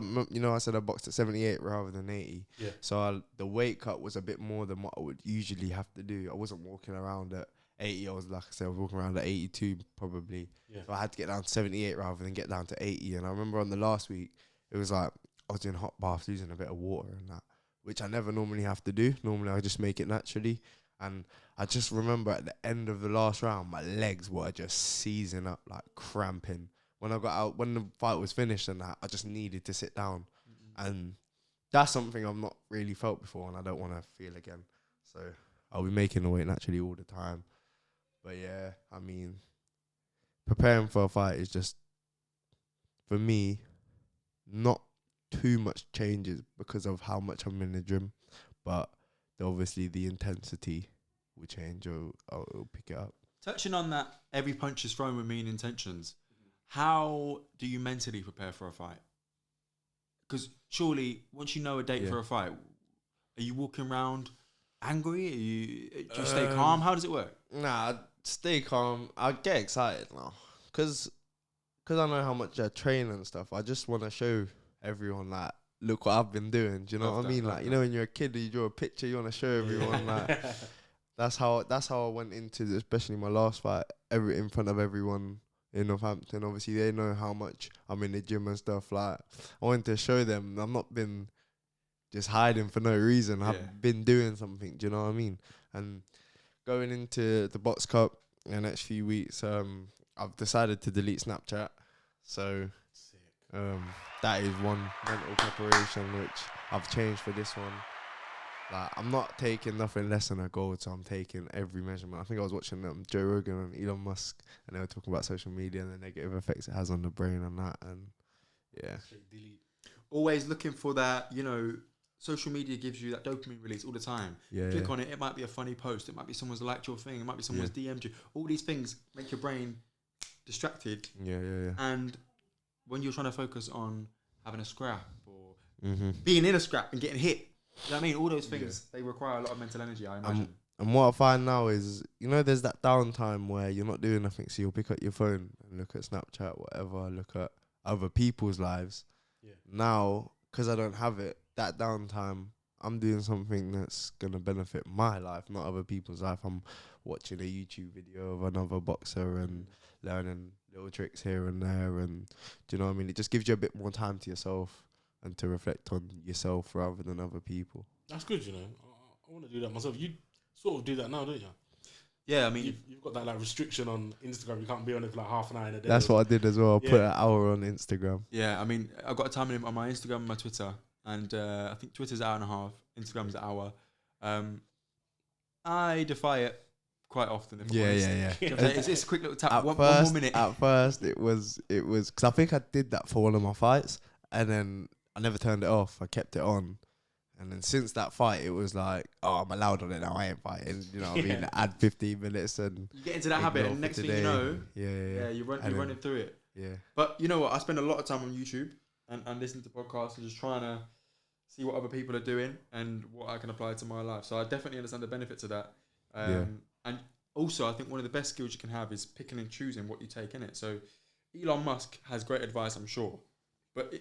said I boxed at 78 rather than 80.
Yeah.
So the weight cut was a bit more than what I would usually have to do. I wasn't walking around at 80. I was, like I said, I was walking around at 82 probably. Yeah. So I had to get down to 78 rather than get down to 80. And I remember on the last week, it was like I was doing hot baths, using a bit of water and that, which I never normally have to do. Normally I just make it naturally. And I just remember at the end of the last round, my legs were just seizing up, like cramping. When I got out, when the fight was finished and that, I just needed to sit down. And that's something I've not really felt before, and I don't want to feel again. So I'll be making the weight naturally all the time. But yeah, I mean, preparing for a fight is just, for me, not too much changes because of how much I'm in the gym. But obviously the intensity will change, or I'll pick it up.
Touching on that, every punch is thrown with mean intentions. How do you mentally prepare for a fight? Because surely, once you know a date for a fight, are you walking around angry? Do you stay calm? How does it work?
Nah, stay calm. I get excited now because I know how much I train and stuff. I just want to show everyone like, look what I've been doing. Do you know what I mean? Like, you know, when you're a kid, you draw a picture, you want to show everyone. Like, that's how I went into this, especially my last fight, in front of everyone in Northampton. Obviously, they know how much I'm in the gym and stuff. Like, I wanted to show them I'm not been just hiding for no reason. I've been doing something. Do you know what I mean? And going into the Box Cup in the next few weeks, I've decided to delete Snapchat. So that is one mental preparation which I've changed for this one. Like, I'm not taking nothing less than a goal, so I'm taking every measurement. I think I was watching Joe Rogan and Elon Musk, and they were talking about social media and the negative effects it has on the brain and that. And yeah,
always looking for that. You know, social media gives you that dopamine release all the time. Click on it. It might be a funny post. It might be someone's liked your thing. It might be someone's DM'd you. All these things make your brain distracted. And when you're trying to focus on having a scrap or being in a scrap and getting hit, you know what I mean? All those things, they require a lot of mental energy, I imagine.
And what I find now is, you know, there's that downtime where you're not doing nothing, so you'll pick up your phone and look at Snapchat, whatever, look at other people's lives. Now, because I don't have it, that downtime, I'm doing something that's going to benefit my life, not other people's life. I'm watching a YouTube video of another boxer and learning little tricks here and there. And do you know what I mean? It just gives you a bit more time to yourself and to reflect on yourself rather than other people.
That's good, you know. I want to do that myself. You sort of do that now, don't you?
Yeah, I mean...
You've got that like restriction on Instagram. You can't be on it for like half an hour in a day.
That's what I did as well. I put an hour on Instagram.
Yeah, I mean, I've got a time limit on my Instagram and my Twitter. And I think Twitter's an hour and a half. Instagram's an hour. I defy it quite often. If I'm honest. It's just a quick little tap. One more minute.
At first, it was because I think I did that for one of my fights, and then I never turned it off. I kept it on, and then since that fight, it was like, oh, I'm allowed on it now. I ain't fighting. You know what I mean? Add 15 minutes, and
you get into that habit, and next thing you know, you're running through it.
Yeah.
But you know what? I spend a lot of time on YouTube and listening to podcasts and just trying to see what other people are doing and what I can apply to my life. So I definitely understand the benefits of that. And also, I think one of the best skills you can have is picking and choosing what you take in it. So Elon Musk has great advice, I'm sure. But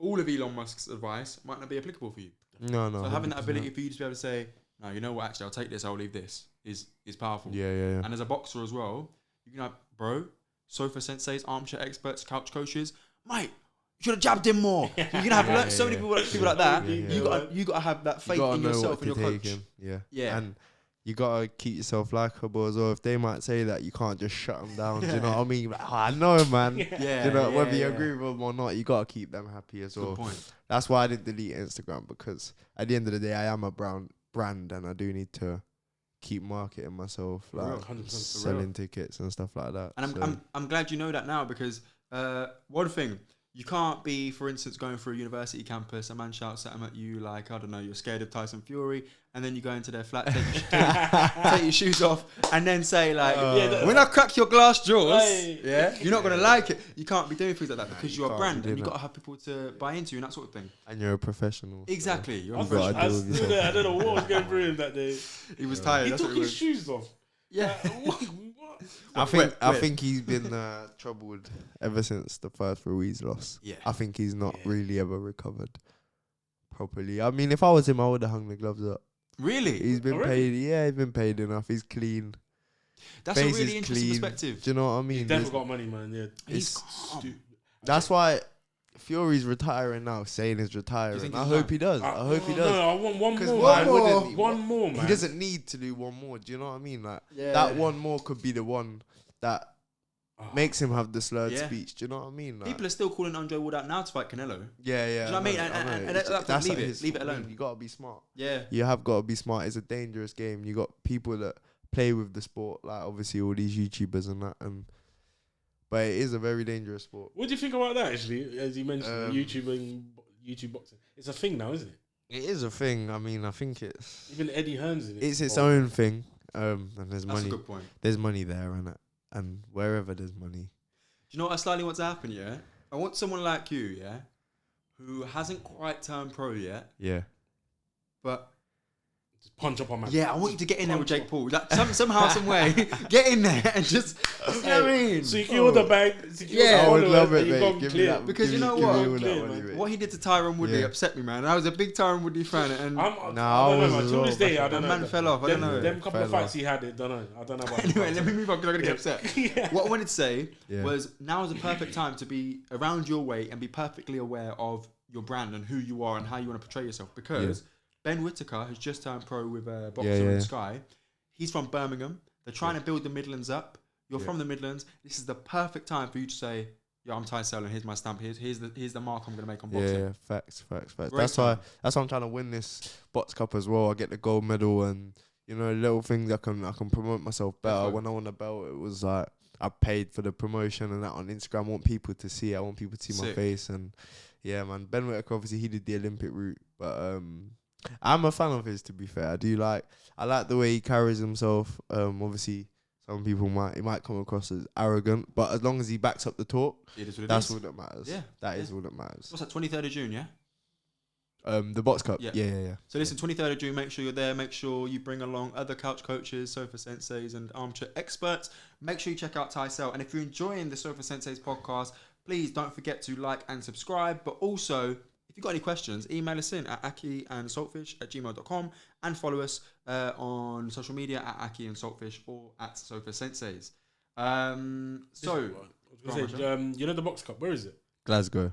all of Elon Musk's advice might not be applicable for you.
No.
So having that ability for you to be able to say, no, you know what, actually, I'll take this, I'll leave this, is powerful.
Yeah.
And as a boxer as well, you can have, sofa senseis, armchair experts, couch coaches. Mate, you should have jabbed him more. You're going to have so many people like that. You got to have that faith in yourself and your coach.
Yeah. And you got to keep yourself likable as well. If they might say that, you can't just shut them down. Do you know what I mean? Like, I know, man. You know, whether you agree with them or not, you got to keep them happy as well.
Good point.
That's why I didn't delete Instagram, because at the end of the day, I am a brand and I do need to keep marketing myself, like
100%
selling tickets and stuff like that.
And I'm glad you know that now, because one thing, you can't be, for instance, going through a university campus, a man shouts at him at you like, I don't know, you're scared of Tyson Fury, and then you go into their flat, take your shoes off, and then say like, when I crack your glass jaws, you're not going to like it. You can't be doing things like that because you're a brand and you've got to have people to buy into you and that sort of thing.
And you're a professional.
Exactly. You're
I don't know what was going through him that day.
He was tired.
He took his shoes off.
Yeah.
I think he's been troubled ever since the first Ruiz loss.
Yeah.
I think he's not really ever recovered properly. I mean, if I was him, I would have hung the gloves up.
Really?
He's been paid. Yeah, he's been paid enough. He's clean.
That's
Face
a really interesting
clean.
perspective.
Do you know what I mean?
He's definitely got money, man. Yeah.
He's
That's why Fury's retiring now. Saying he's retiring. I hope he does. I hope he does.
No, I want one more. One more, man.
He doesn't need to do one more. Do you know what I mean? Like that one more could be the one that makes him have the slurred speech. Do you know what I mean? Like,
people are still calling Andre Ward out now to fight Canelo.
Yeah.
Do you know what I mean? And that's leave it alone.
You gotta be smart.
Yeah.
You have got to be smart. It's a dangerous game. You got people that play with the sport, like obviously all these YouTubers and that, but it is a very dangerous sport.
What do you think about that, actually? As you mentioned, YouTube boxing. It's a thing now, isn't it?
It is a thing. I mean, I think it's...
Even Eddie Hearn's in it.
It's its own thing. And there's
That's
money.
a good point.
There's money there, and wherever there's money.
Do you know what I slightly want to happen, yeah? I want someone like you, yeah, who hasn't quite turned pro yet,
Yeah.
but
Just punch up on man.
yeah, I want you to get in there with
punch
Jake Paul. Like somehow, some way, get in there and just, you know what I mean?
Secure the bag.
Yeah,
I would love it,
and you
mate.
gone
Give me
clear.
that.
Because you know
give me
what?
all that
Clear,
money,
man.
mate.
What he did to Tyron Woodley
Yeah.
upset me, man. I was a big Tyron Woodley fan, and
I
Nah,
don't know,
I
man.
was
To this
as
day,
well.
I don't know.
man fell off. I don't know.
Them couple of
Fell
fights he had, I don't know. I don't know about
Anyway, let me move on because I'm gonna get upset.
Yeah.
What I wanted to say
Yeah.
was now is the perfect time to be around your weight and be perfectly aware of your brand and who you are and how you want to portray yourself. Because Ben Whittaker has just turned pro with Boxer and Sky. He's from Birmingham. They're trying to build the Midlands up. You're from the Midlands. This is the perfect time for you to say, "Yo, I'm Tyselle, and here's my stamp. Here's the mark I'm gonna make on boxing."
Yeah, facts.
Great
That's
time.
why I'm trying to win this box cup as well. I get the gold medal and little things I can promote myself better.
Definitely.
When I won a belt, it was like I paid for the promotion and that on Instagram. I want people to see it. I want people to see my
Sick.
face and yeah, man. Ben Whittaker, obviously he did the Olympic route, but I'm a fan of his. To be fair, I like the way he carries himself. Obviously. Some people might come across as arrogant, but as long as he backs up the talk,
It is what it
that's
is.
all that matters.
Yeah,
That is all that matters.
What's that? 23rd of June, yeah.
The box cup.
Yeah.
Yeah.
So listen, 23rd of June, make sure you're there. Make sure you bring along other couch coaches, sofa senseis, and armchair experts. Make sure you check out Tyselle. And if you're enjoying the Sofa Senseis podcast, please don't forget to like and subscribe. But also, if you've got any questions, email us in at akhiandsaltfish@gmail.com and follow us on social media at akhiandsaltfish or at Sofa Senseis. So,
I was gonna say, you know the box cup. Where is it?
Glasgow.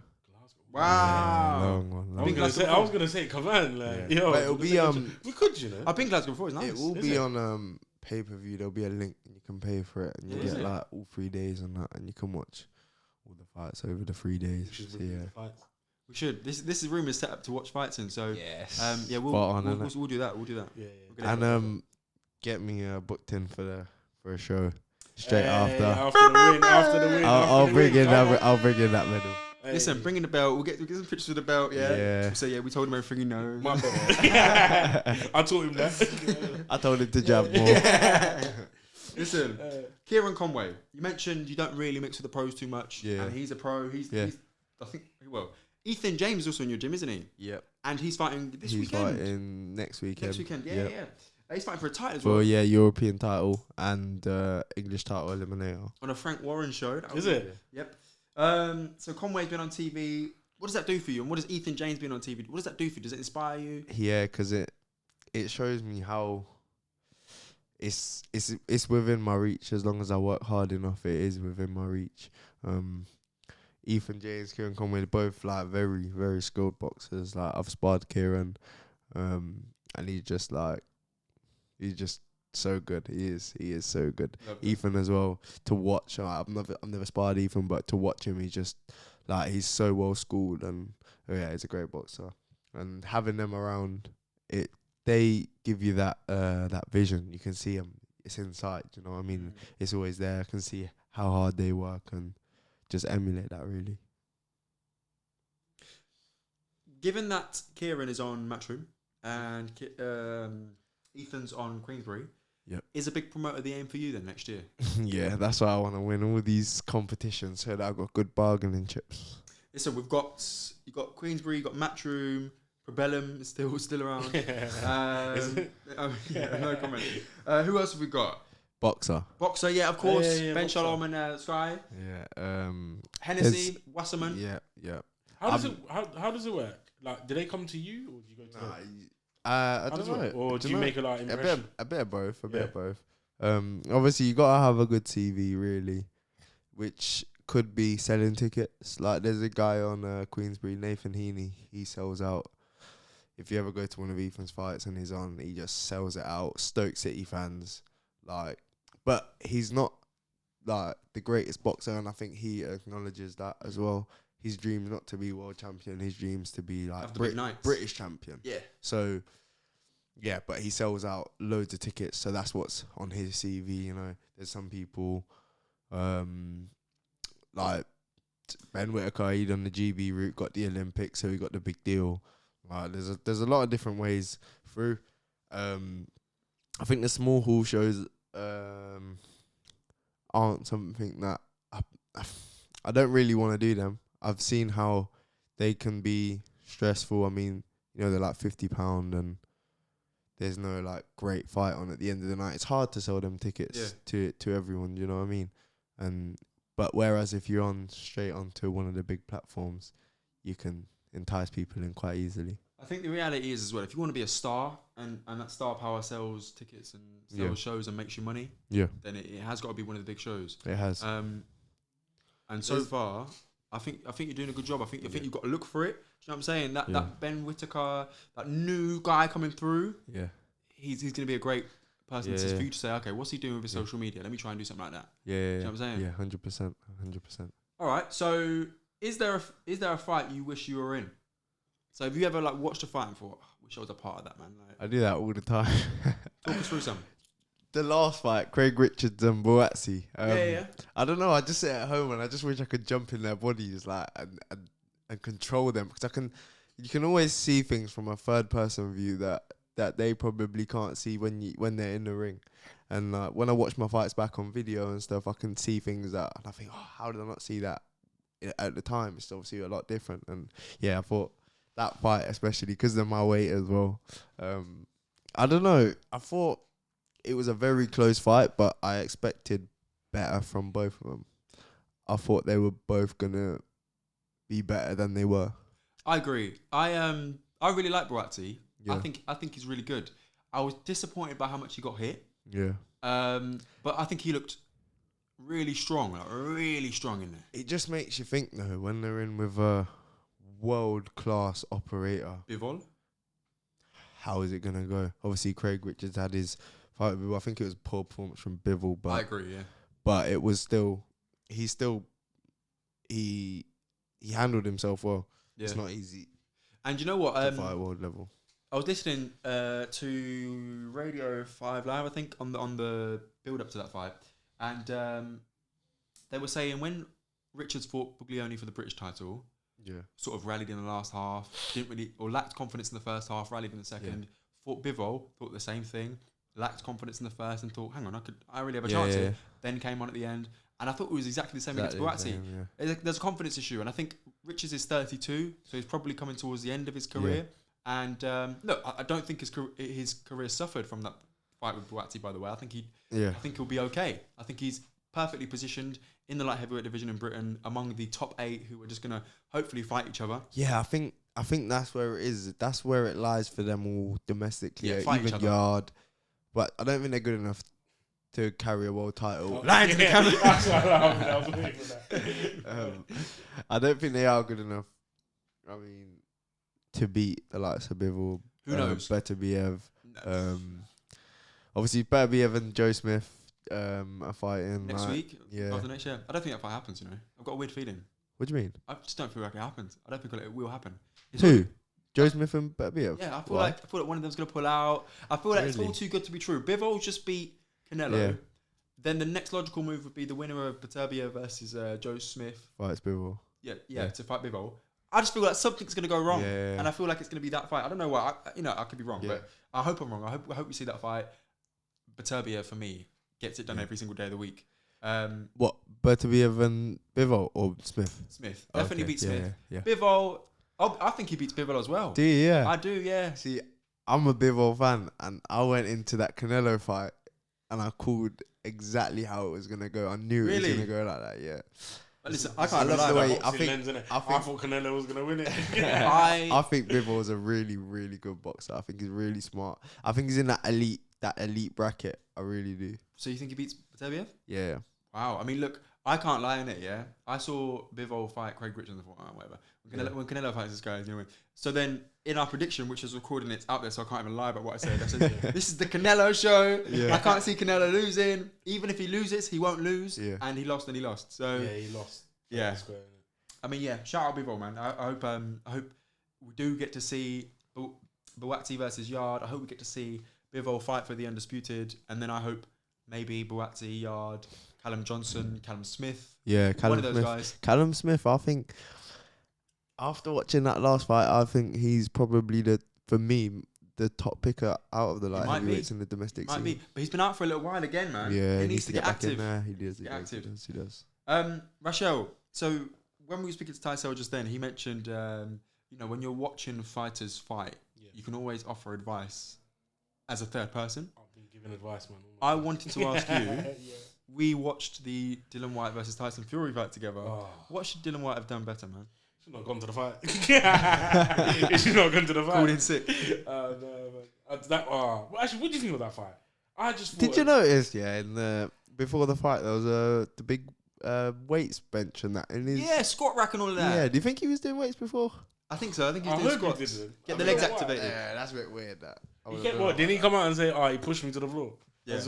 wow.
Long one.
I've been
I was gonna say, come on, like,
Yeah.
yo,
But it'll be
we could,
I've been Glasgow before. It's nice.
It will
Is
be
it?
on pay-per-view. There'll be a link and you can pay for it and you
Yeah, is
get
it?
like all 3 days and that and you can watch all the fights over the 3 days. So, yeah.
We should. This room is set up to watch fights in. So
Yes.
yeah,
Spot on, innit?
we'll do that. We'll do that.
Yeah,
We'll get it.
And get me booked in for a show straight after.
After the win.
I'll bring in that medal.
Listen, bring in the belt. We'll get some pictures of the belt. Yeah.
Yeah.
We'll say we told him everything he knows.
My bad. I taught him that.
I told him to jab more.
Yeah. Listen, Kieran Conway. You mentioned you don't really mix with the pros too much.
Yeah.
And he's a pro. He's I think Ethan James is also in your gym, isn't he?
Yep.
And he's fighting this
He's
weekend.
fighting next weekend.
Next weekend. Yeah,
Yep.
yeah. He's fighting for a title as
For
well.
European title and English title eliminator.
On a Frank Warren show.
Is it?
Yep. So Conway's been on TV. What does that do for you? And what does Ethan James been on TV? What does that do for you? Does it inspire you?
Yeah, because it shows me how it's within my reach. As long as I work hard enough, it is within my reach. Ethan James, Kieran Conway, they're both like very, very skilled boxers. Like I've sparred Kieran, and he's just so good. He is so good. Ethan as well. To watch, I've never sparred Ethan, but to watch him, he's just like he's so well schooled, and he's a great boxer. And having them around, they give you that vision. You can see them. It's inside. You know what I mean? It's always there. I can see how hard they work and just emulate that really.
Given that Kieran is on Matchroom and Ethan's on Queensbury, is a big promoter the aim for you then next year?
Yeah, that's why I want to win all these competitions so that I've got good bargaining chips.
Listen, you got Queensbury, you got Matchroom, Probellum is still around. No comment. Who else have we got?
Boxer,
yeah, of course.
Yeah,
Ben
Boxer.
Shalom and Sky.
Yeah.
Hennessy, Wasserman.
Yeah.
How does it work? Like, do they come to you or do you go to them?
I
How
don't
does it
know.
work? Or do you make a like impression?
A bit of both. Obviously, you gotta have a good TV, really, which could be selling tickets. Like, there's a guy on Queensbury, Nathan Heaney. He sells out. If you ever go to one of Ethan's fights and he's on, he just sells it out. Stoke City fans, but he's not like the greatest boxer, and I think he acknowledges that as well. His dream's not to be world champion. His dream's to be like British champion.
Yeah.
So, yeah, but he sells out loads of tickets. So that's what's on his CV. You know, there's some people, like Ben Whittaker. He done the GB route, got the Olympics, so he got the big deal. There's a lot of different ways through. I think the small hall shows aren't something that I don't really want to do them. I've seen how they can be stressful. I mean, you know, they're like £50 and there's no like great fight on at the end of the night. It's hard to sell them tickets to everyone. You know what I mean? But whereas if you're on straight onto one of the big platforms, you can entice people in quite easily.
I think the reality is as well, if you want to be a star and that star power sells tickets and sells shows and makes you money, then it has got to be one of the big shows.
It has.
And so far, I think you're doing a good job. I think you've got to look for it. Do you know what I'm saying? That Ben Whittaker, that new guy coming through, he's going to be a great person for you to say, okay, what's he doing with his social media? Let me try and do something like that.
Yeah.
Do you know what I'm saying?
Yeah, 100%.
All right. So is there a fight you wish you were in? So have you ever like watched a fight and thought, I wish I was a part of that, man? Like,
I do that all the time.
talk us through some.
The last fight, Craig Richards and Boatsi.
Yeah.
I don't know. I just sit at home and I just wish I could jump in their bodies, like and control them, because you can always see things from a third person view that they probably can't see when they're in the ring. And when I watch my fights back on video and stuff, I can see things and I think, oh, how did I not see that at the time? It's obviously a lot different. And yeah, I thought that fight, especially because they're my weight as well. I don't know. I thought it was a very close fight, but I expected better from both of them. I thought they were both gonna be better than they were.
I agree. I really like Boatsi.
Yeah.
I think he's really good. I was disappointed by how much he got hit.
Yeah.
But I think he looked really strong in there.
It just makes you think though, when they're in with a world-class operator,
Bivol?
how is it gonna go? Obviously, Craig Richards had his fight with Bivol. I think it was a poor performance from Bivol, but
I agree. Yeah.
But it was still, he handled himself well. Yeah. It's not easy.
And you know what?
To fight at world level.
I was listening to Radio 5 Live, I think, on the build up to that fight, and they were saying when Richards fought Buglioni for the British title, sort of rallied in the last half, lacked confidence in the first half, rallied in the second. Fought Bivol, thought the same thing, lacked confidence in the first, and thought, hang on, I really have a chance here. Then came on at the end, and I thought it was exactly the same against Boatsi. There's a confidence issue, and I think Richards is 32, so he's probably coming towards the end of his career. Yeah. And look, I don't think his career suffered from that fight with Boatsi. By the way, I think he'll be okay. I think he's perfectly positioned in the light heavyweight division in Britain among the top 8 who are just gonna hopefully fight each other.
Yeah, I think that's where it is. That's where it lies for them all domestically.
Yeah,
even Yard, but I don't think they're good enough to carry a world title.
Lying to the camera.
I was waiting for that.
I don't think they are good enough. I mean, to beat the likes of Bivol.
Who knows?
Beterbiev. Obviously, Beterbiev and Joe Smith are fighting
next week.
Yeah.
After next year. I don't think that fight happens. You know, I've got a weird feeling.
What do you mean?
I just don't feel like it happens. I don't think it will happen.
Who? Joe Smith and Beterbiev?
Yeah, I feel like one of them's gonna pull out. I feel like it's all too good to be true. Bivol just beat Canelo. Yeah. Then the next logical move would be the winner of Beterbiev versus Joe Smith.
Fights Bivol.
Yeah, to fight Bivol. I just feel like something's going to go wrong. Yeah. And I feel like it's going to be that fight. I don't know why. I could be wrong, but I hope I'm wrong. I hope we see that fight. Beterbiev, for me, gets it done every single day of the week.
What? Beterbiev and Bivol or Smith?
Smith. Definitely beats Smith.
Yeah.
Bivol, I think he beats Bivol as well.
Do you? Yeah.
I do, yeah.
See, I'm a Bivol fan, and I went into that Canelo fight, and I called exactly how it was going to go. I knew it was going to go like that, yeah.
Listen, I can't love the way
I thought Canelo was gonna win it.
I think Bivol is a really, really good boxer. I think he's really smart. I think he's in that elite bracket. I really do.
So you think he beats Beterbiev?
Yeah.
Wow. I mean, look, I can't lie in it. Yeah, I saw Bivol fight Craig Richards and thought, whatever. When Canelo fights this guy, he's gonna win. So then, in our prediction, which is recorded and it's out there, so I can't even lie about what I said. I said, this is the Canelo show. Yeah. I can't see Canelo losing. Even if he loses, he won't lose. Yeah. And he lost, and he lost. So
yeah, he lost.
Yeah. I mean, yeah. Shout out Bivol, man. I hope we do get to see Boatsi versus Yard. I hope we get to see Bivol fight for the undisputed, and then I hope maybe Boatsi, Yard, Callum Johnson, Callum Smith.
Yeah,
one of those guys.
Callum Smith, I think. After watching that last fight, I think he's probably for me, the top picker out of the light heavyweights in the domestic scene.
Might be, but he's been out for a little while again, man.
Yeah,
he needs to get active.
He does.
Rachel, so when we were speaking to Tyselle just then, he mentioned, when you're watching fighters fight, you can always offer advice as a third person.
I've been giving advice, man.
I wanted to ask you. We watched the Dylan White versus Tyson Fury fight together. Oh. What should Dylan White have done better, man?
He should not have gone to the fight. He should not have gone to the fight.
Called in sick.
No, man. Well, actually, what do you think of that fight? I just
Did you notice? Yeah, before the fight, there was the big weights bench and that. And
squat rack and all of that.
Yeah, do you think he was doing weights before?
I think so. I think he's doing squats. Get the legs activated.
Yeah, that's a bit weird. That.
Didn't he come out and say, he pushed me to the floor?
Yeah.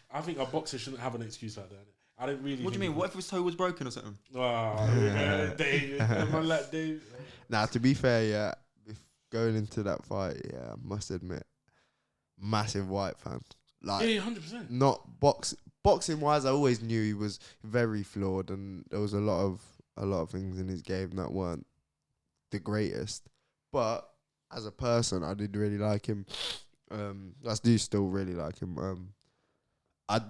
I think a boxer shouldn't have an excuse like that. I don't really.
What do you mean? What if his toe was broken or something?
Dave.
Nah, to be fair, going into that fight, I must admit, massive White fan. Like,
100%.
Not boxing wise, I always knew he was very flawed, and there was a lot of things in his game that weren't the greatest. But as a person, I did really like him. I do still really like him. I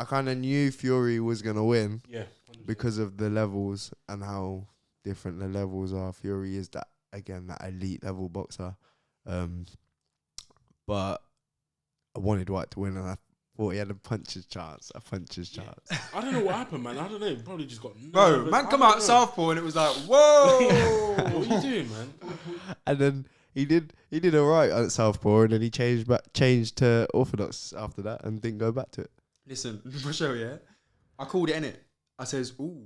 kind of knew Fury was gonna win,
100%.
because of the levels and how different the levels are. Fury is that elite level boxer, but I wanted White to win, and I thought he had a puncher's chance.
I don't know what happened, man. I don't know. Probably just got
bro. Man, come out southpaw, and it was like, whoa.
What are you doing, man?
And then he did alright at southpaw, and then he changed to orthodox after that, and didn't go back to it.
Listen, for sure, yeah. I called it, innit? I says, ooh,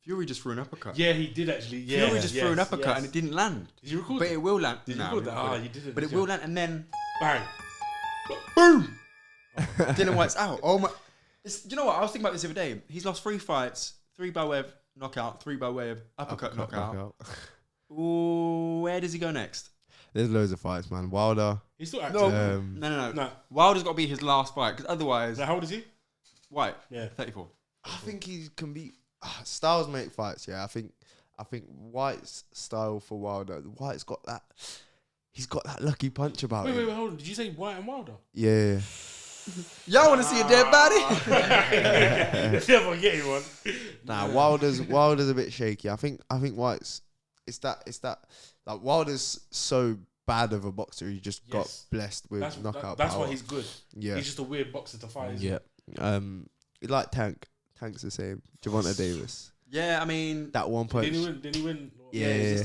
Fury just threw an uppercut.
Yeah, he did actually. Yeah,
Fury just threw an uppercut and it didn't land.
Did you record
But it will land.
Did you record that? You didn't.
But it will land, and then
bang,
boom. Dylan White's out. Oh my! Do you know what? I was thinking about this the other day. He's lost 3 fights, 3 by way of knockout, 3 by way of uppercut knockout. Ooh, where does he go next?
There's loads of fights, man. Wilder.
He's still active.
No. Wilder's got to be his last fight, because otherwise.
So how old is he?
White.
Yeah,
34.
I think he can be. Styles make fights. Yeah, I think White's style for Wilder. White's got that. He's got that lucky punch about him.
Wait, hold on. Did you say White and Wilder?
Yeah.
Y'all want to see a dead body?
Never getting one.
Nah, Wilder's a bit shaky. I think White's. It's that like Wilder's so bad of a boxer. He just got blessed with knockout
That's
power.
why he's good.
Yeah,
he's just a weird boxer to fight.
Yeah. Like Tank. Tank's the same. Javante Davis.
Yeah, I mean
that one punch.
Did he win?
Yeah.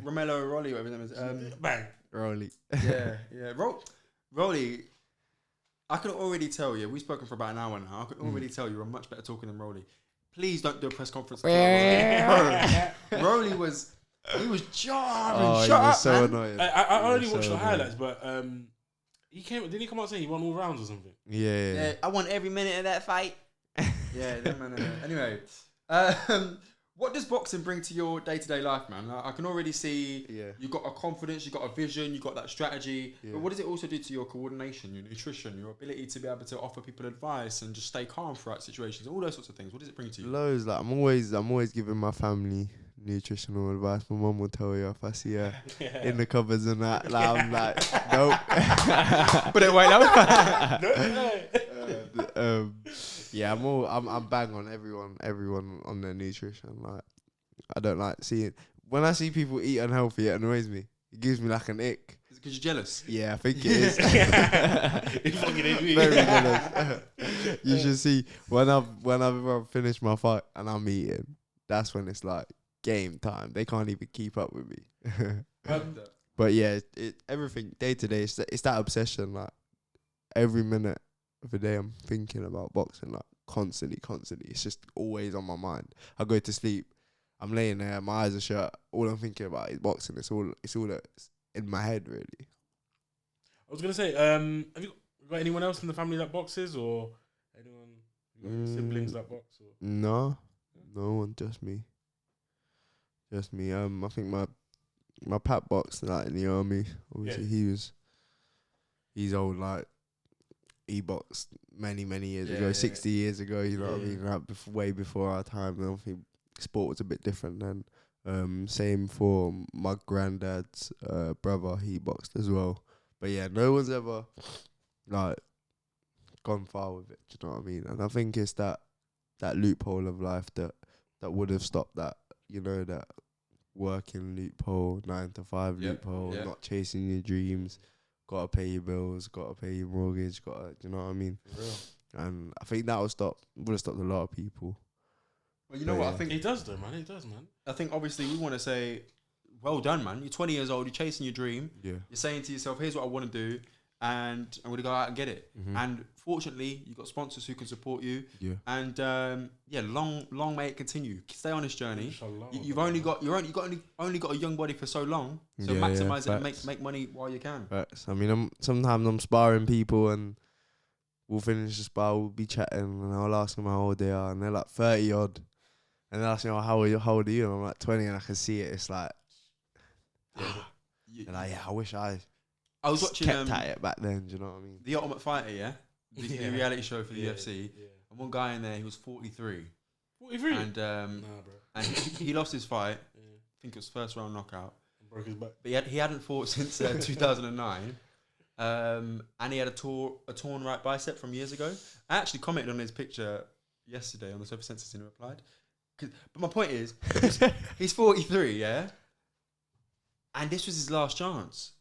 Romelo Rolly, whatever his name is.
Bang.
Rolly.
Yeah. Rolly. I could already tell you. We've spoken for about an hour now. I could already tell you're a much better talker than Rolly. Please don't do a press conference. Rolly was jarring.
Oh,
Shut
he was
up,
so
man.
annoying.
I only watched the highlights, but didn't he come out saying he won all rounds or something?
Yeah.
I want every minute of that fight. Yeah, that man. Anyway, what does boxing bring to your day-to-day life, man? I can already see you've got a confidence, you've got a vision, you've got that strategy. Yeah. But what does it also do to your coordination, your nutrition, your ability to be able to offer people advice and just stay calm throughout situations, all those sorts of things? What does it bring to you?
Loads. Like I'm always giving my family nutritional advice. My mum will tell you if I see her in the cupboards and that. Like, I'm like, nope.
But it wait
no. Yeah, I'm bang on everyone on their nutrition. Like, I don't like seeing when I see people eat unhealthy. It annoys me. It gives me like an ick.
Is it because you're jealous?
Yeah, I think it is.
You fucking idiot.
Very jealous. You should see when I've finished my fight and I'm eating. That's when it's like game time. They can't even keep up with me. But yeah, everything day to day. It's that obsession. Like every minute of the day, I'm thinking about boxing. Like constantly. It's just always on my mind. I go to sleep. I'm laying there. My eyes are shut. All I'm thinking about is boxing. It's all that's in my head, really.
I was gonna say, have you got anyone else in the family that boxes, or anyone siblings that box? Or?
No one, just me. I think my pap boxed like in the army. Obviously, he's old. Like he boxed many years ago, 60 years ago. You know what I mean? Like way before our time. I think sport was a bit different then. Same for my granddad's brother. He boxed as well. But yeah, no one's ever like gone far with it. Do you know what I mean? And I think it's that loophole of life that would have stopped that that working loophole, 9 to 5
Yep,
loophole,
yeah.
not chasing your dreams, gotta pay your bills, gotta pay your mortgage, do you know what I mean?
For real.
And I think that would have stopped a lot of people.
Well, you know
But
what?
yeah.
I think
It does though, man. It does, man.
I think obviously we want to say, well done, man. You're 20 years old. You're chasing your dream.
Yeah.
You're saying to yourself, here's what I want to do, and I'm going to go out and get it.
Mhm.
And fortunately, you've got sponsors who can support you.
Yeah.
And long may it continue. Stay on this journey.
Inshallah,
You've
brother.
only got a young body for so long. So
Yeah,
maximize it and
facts.
make money while you can.
Facts. I mean, sometimes I'm sparring people and we'll finish the spar, we'll be chatting, and I'll ask them how old they are, and they're like 30 odd. And they ask me, how old are you? And I'm like 20, and I can see it. It's like,
You-
and like, yeah, I wish I
I was watching
kept at it back then. Do you know what I mean?
The Ultimate Fighter, yeah, the
Yeah.
reality show for the
Yeah,
UFC,
Yeah.
and one guy in there, he was 43,
43.
and
Nah, bro.
and he lost his fight.
Yeah.
I think it was first round knockout.
Broke his back.
But he hadn't fought since 2009, and he had a torn right bicep from years ago. I actually commented on his picture yesterday on the Sofa Census and he replied. But my point is, he's 43, yeah, and this was his last chance,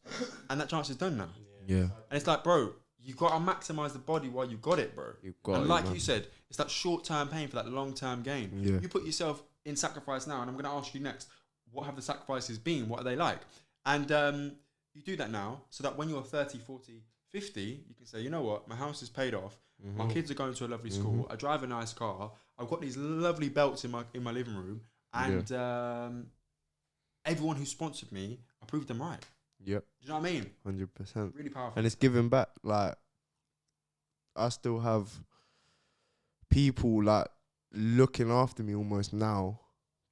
and that chance is done now.
Yeah.
And it's like, bro, you got to maximize the body while you got it, bro.
You've got
And
it,
like
man.
you said, it's that short-term pain for that long-term gain.
Yeah.
You put yourself in sacrifice now, and I'm going to ask you next, what have the sacrifices been? What are they like? And you do that now so that when you're 30, 40, 50, you can say, you know what, my house is paid off. My kids are going to a lovely school. I drive a nice car. I've got these lovely belts in my living room. And everyone who sponsored me, I proved them right.
Yep.
Do you know what I mean?
100%.
Really powerful.
And it's giving back. Like, I still have people like looking after me almost now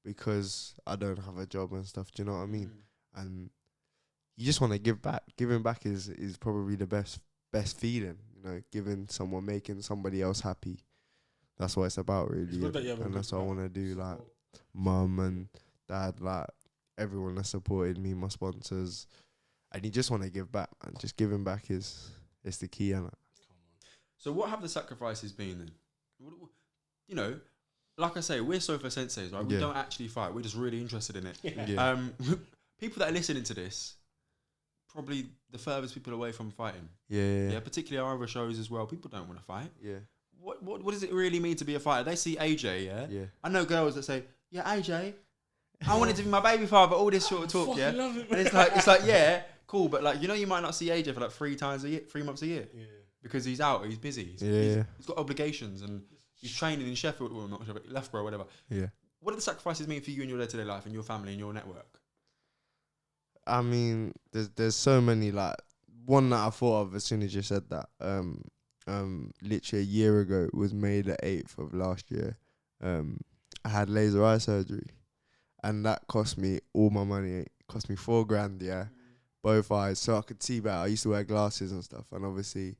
because I don't have a job and stuff. Do you know what I mean? And you just want to give back. Giving back is probably the best feeling. Making somebody else happy. That's what it's about, really.
It's good that you have a
And
good
that's what I
back.
want to do. Like, mum and dad, like everyone that supported me, my sponsors, and you just want to give back. And just giving back is the key, innit?
So what have the sacrifices been then? You know, like I say, we're Sofa Senseis, right? We
Yeah.
don't actually fight. We're just really interested in it.
Yeah.
People that are listening to this, probably the furthest people away from fighting.
Yeah.
Yeah, particularly our other shows as well. People don't want to fight.
Yeah.
What does it really mean to be a fighter? They see AJ, yeah?
Yeah.
I know girls that say, yeah, AJ, I wanted to be my baby father, all this sort of talk, yeah?
Love it,
And it's like, yeah, cool, but like, you might not see AJ for like 3 months a year.
Yeah.
Because he's out, he's busy,
Yeah.
he's got obligations, and he's training in Sheffield, well, not Sheffield, Loughborough, whatever.
Yeah.
What do the sacrifices mean for you in your day-to-day life and your family and your network?
I mean, there's so many. Like, one that I thought of as soon as you said that. Literally a year ago, it was May the 8th of last year. I had laser eye surgery, and that cost me all my money. It cost me $4,000, yeah, both eyes, so I could see better. I used to wear glasses and stuff, and obviously,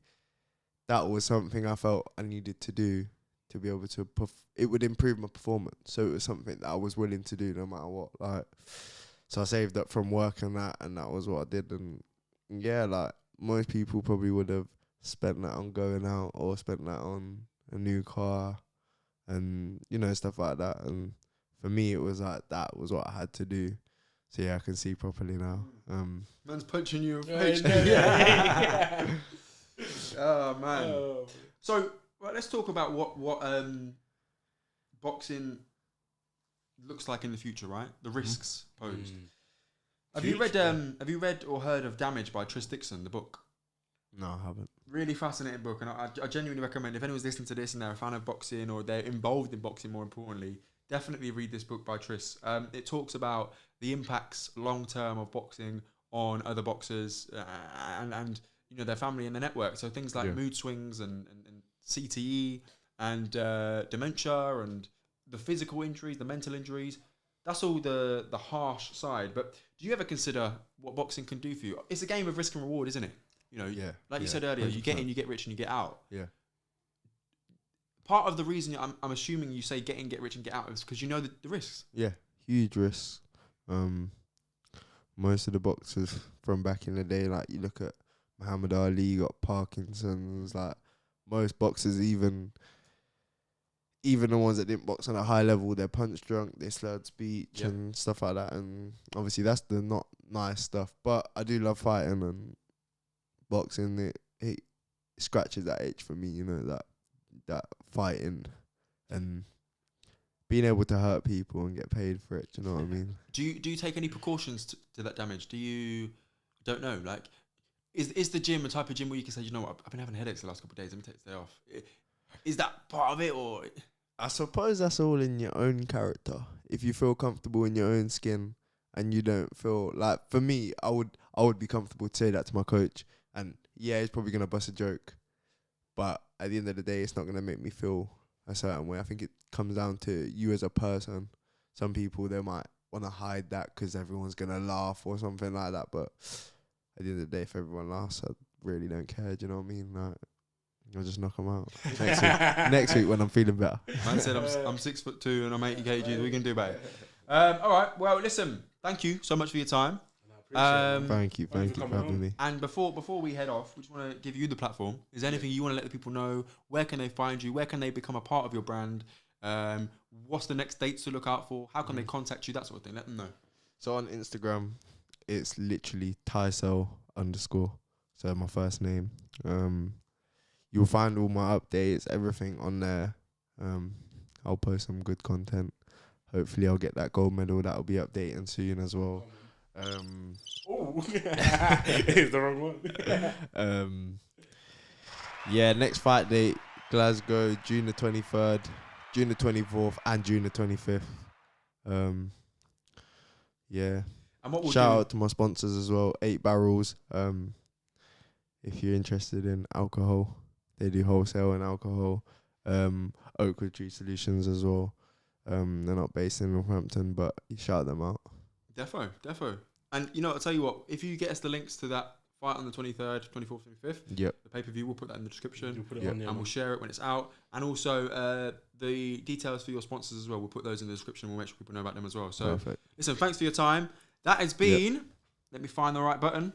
that was something I felt I needed to do to be able to. It would improve my performance, so it was something that I was willing to do no matter what. Like, so I saved up from work and that was what I did. And yeah, like most people probably would have spent that on going out or spent that on a new car and stuff like that. And for me, it was like that was what I had to do. So yeah, I can see properly now.
Man's punching you.
Yeah.
Oh man.
Oh.
So let's talk about what boxing looks like in the future, right? The risks posed. Have you read or heard of Damage by Tris Dixon, the book?
No, I haven't.
Really fascinating book, and I genuinely recommend if anyone's listening to this and they're a fan of boxing or they're involved in boxing, more importantly, definitely read this book by Tris. It talks about the impacts long term of boxing on other boxers and their family and their network. So things like mood swings and CTE and dementia and the physical injuries, the mental injuries. That's all the harsh side. But do you ever consider what boxing can do for you? It's a game of risk and reward, isn't it? Like you said earlier, 100%. You get in, you get rich, and you get out.
Yeah.
Part of the reason I'm assuming you say get in, get rich, and get out is because you know the risks.
Yeah, huge risks. Most of the boxers from back in the day, like you look at Muhammad Ali, got Parkinson's. Like most boxers, even even the ones that didn't box on a high level, they're punch drunk, they slurred speech
Yep.
and stuff like that. And obviously that's the not nice stuff. But I do love fighting, and boxing, it scratches that itch for me, you know, that fighting and being able to hurt people and get paid for it. Do you know what I mean?
Do you take any precautions to that damage? Do you don't know? Like, is the gym a type of gym where you can say, you know what, I've been having headaches the last couple of days, let me take the day off? Is that part of it, or?
I suppose that's all in your own character. If you feel comfortable in your own skin and you don't feel like, for me, I would be comfortable to say that to my coach. And yeah, he's probably gonna bust a joke, but at the end of the day, it's not gonna make me feel a certain way. I think it comes down to you as a person. Some people, they might want to hide that because everyone's gonna laugh or something like that. But at the end of the day, if everyone laughs, I really don't care. Do you know what I mean? Like, I'll just knock them out next week when I'm feeling better.
Man said I'm 6'2" and I'm 80 kg. We can do about it. All right. Well, listen. Thank you so much for your time.
Thank you for having me.
And before we head off, we just want to give you the platform. Is there anything you want to let the people know? Where can they find you? Where can they become a part of your brand? What's the next dates to look out for? How can they contact you? That sort of thing. Let them know.
So on Instagram, it's literally Tyselle_. So my first name. You'll find all my updates, everything on there. I'll post some good content. Hopefully I'll get that gold medal. That'll be updating soon as well.
Oh, it's the wrong one.
Yeah, next fight date, Glasgow, June the 23rd, June the 24th, and June the 25th. Yeah.
And what we'll
Shout
do,
out to my sponsors as well, 8 Barrels. If you're interested in alcohol, they do wholesale and alcohol. Oakwood Tree Solutions as well. They're not based in Northampton, but you shout them out.
Defo. And you know, I'll tell you what, if you get us the links to that fight on the 23rd, 24th, 25th,
Yep.
the pay-per-view, we'll put that in the description.
You'll put it on there,
And we'll share it when it's out. And also the details for your sponsors as well. We'll put those in the description. We'll make sure people know about them as well. So
Perfect.
listen, thanks for your time. That has been, let me find the right button,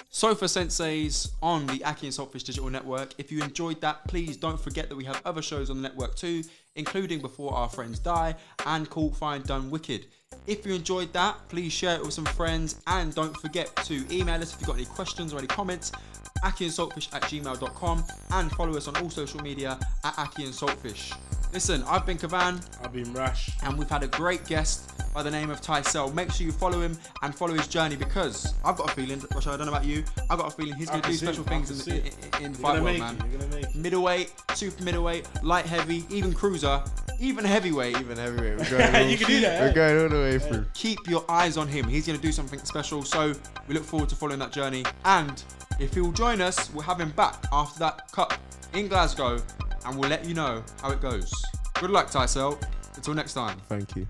Sofa SENSEI'S on the Akhi&saltfish digital network. If you enjoyed that, please don't forget that we have other shows on the network too, including Before Our Friends Die and Caught Fine Done Wicked. If you enjoyed that, please share it with some friends, and don't forget to email us if you've got any questions or any comments, akhiandsaltfish@gmail.com, and follow us on all social media at akhiandsaltfish. Listen, I've been Kavan.
I've been Rash.
And we've had a great guest by the name of Tyselle. Make sure you follow him and follow his journey, because I've got a feeling, Rasha, I don't know about you, I've got a feeling he's going to do special things in the fight world, man.
You're gonna make it.
Middleweight, super middleweight, light heavy, even cruiser, even heavyweight.
Even heavyweight. We're going
You can do that.
We're going all the way through.
Keep your eyes on him. He's going to do something special. So we look forward to following that journey. And if he'll join us, we'll have him back after that cup in Glasgow, and we'll let you know how it goes. Good luck, Tyselle. Until next time.
Thank you.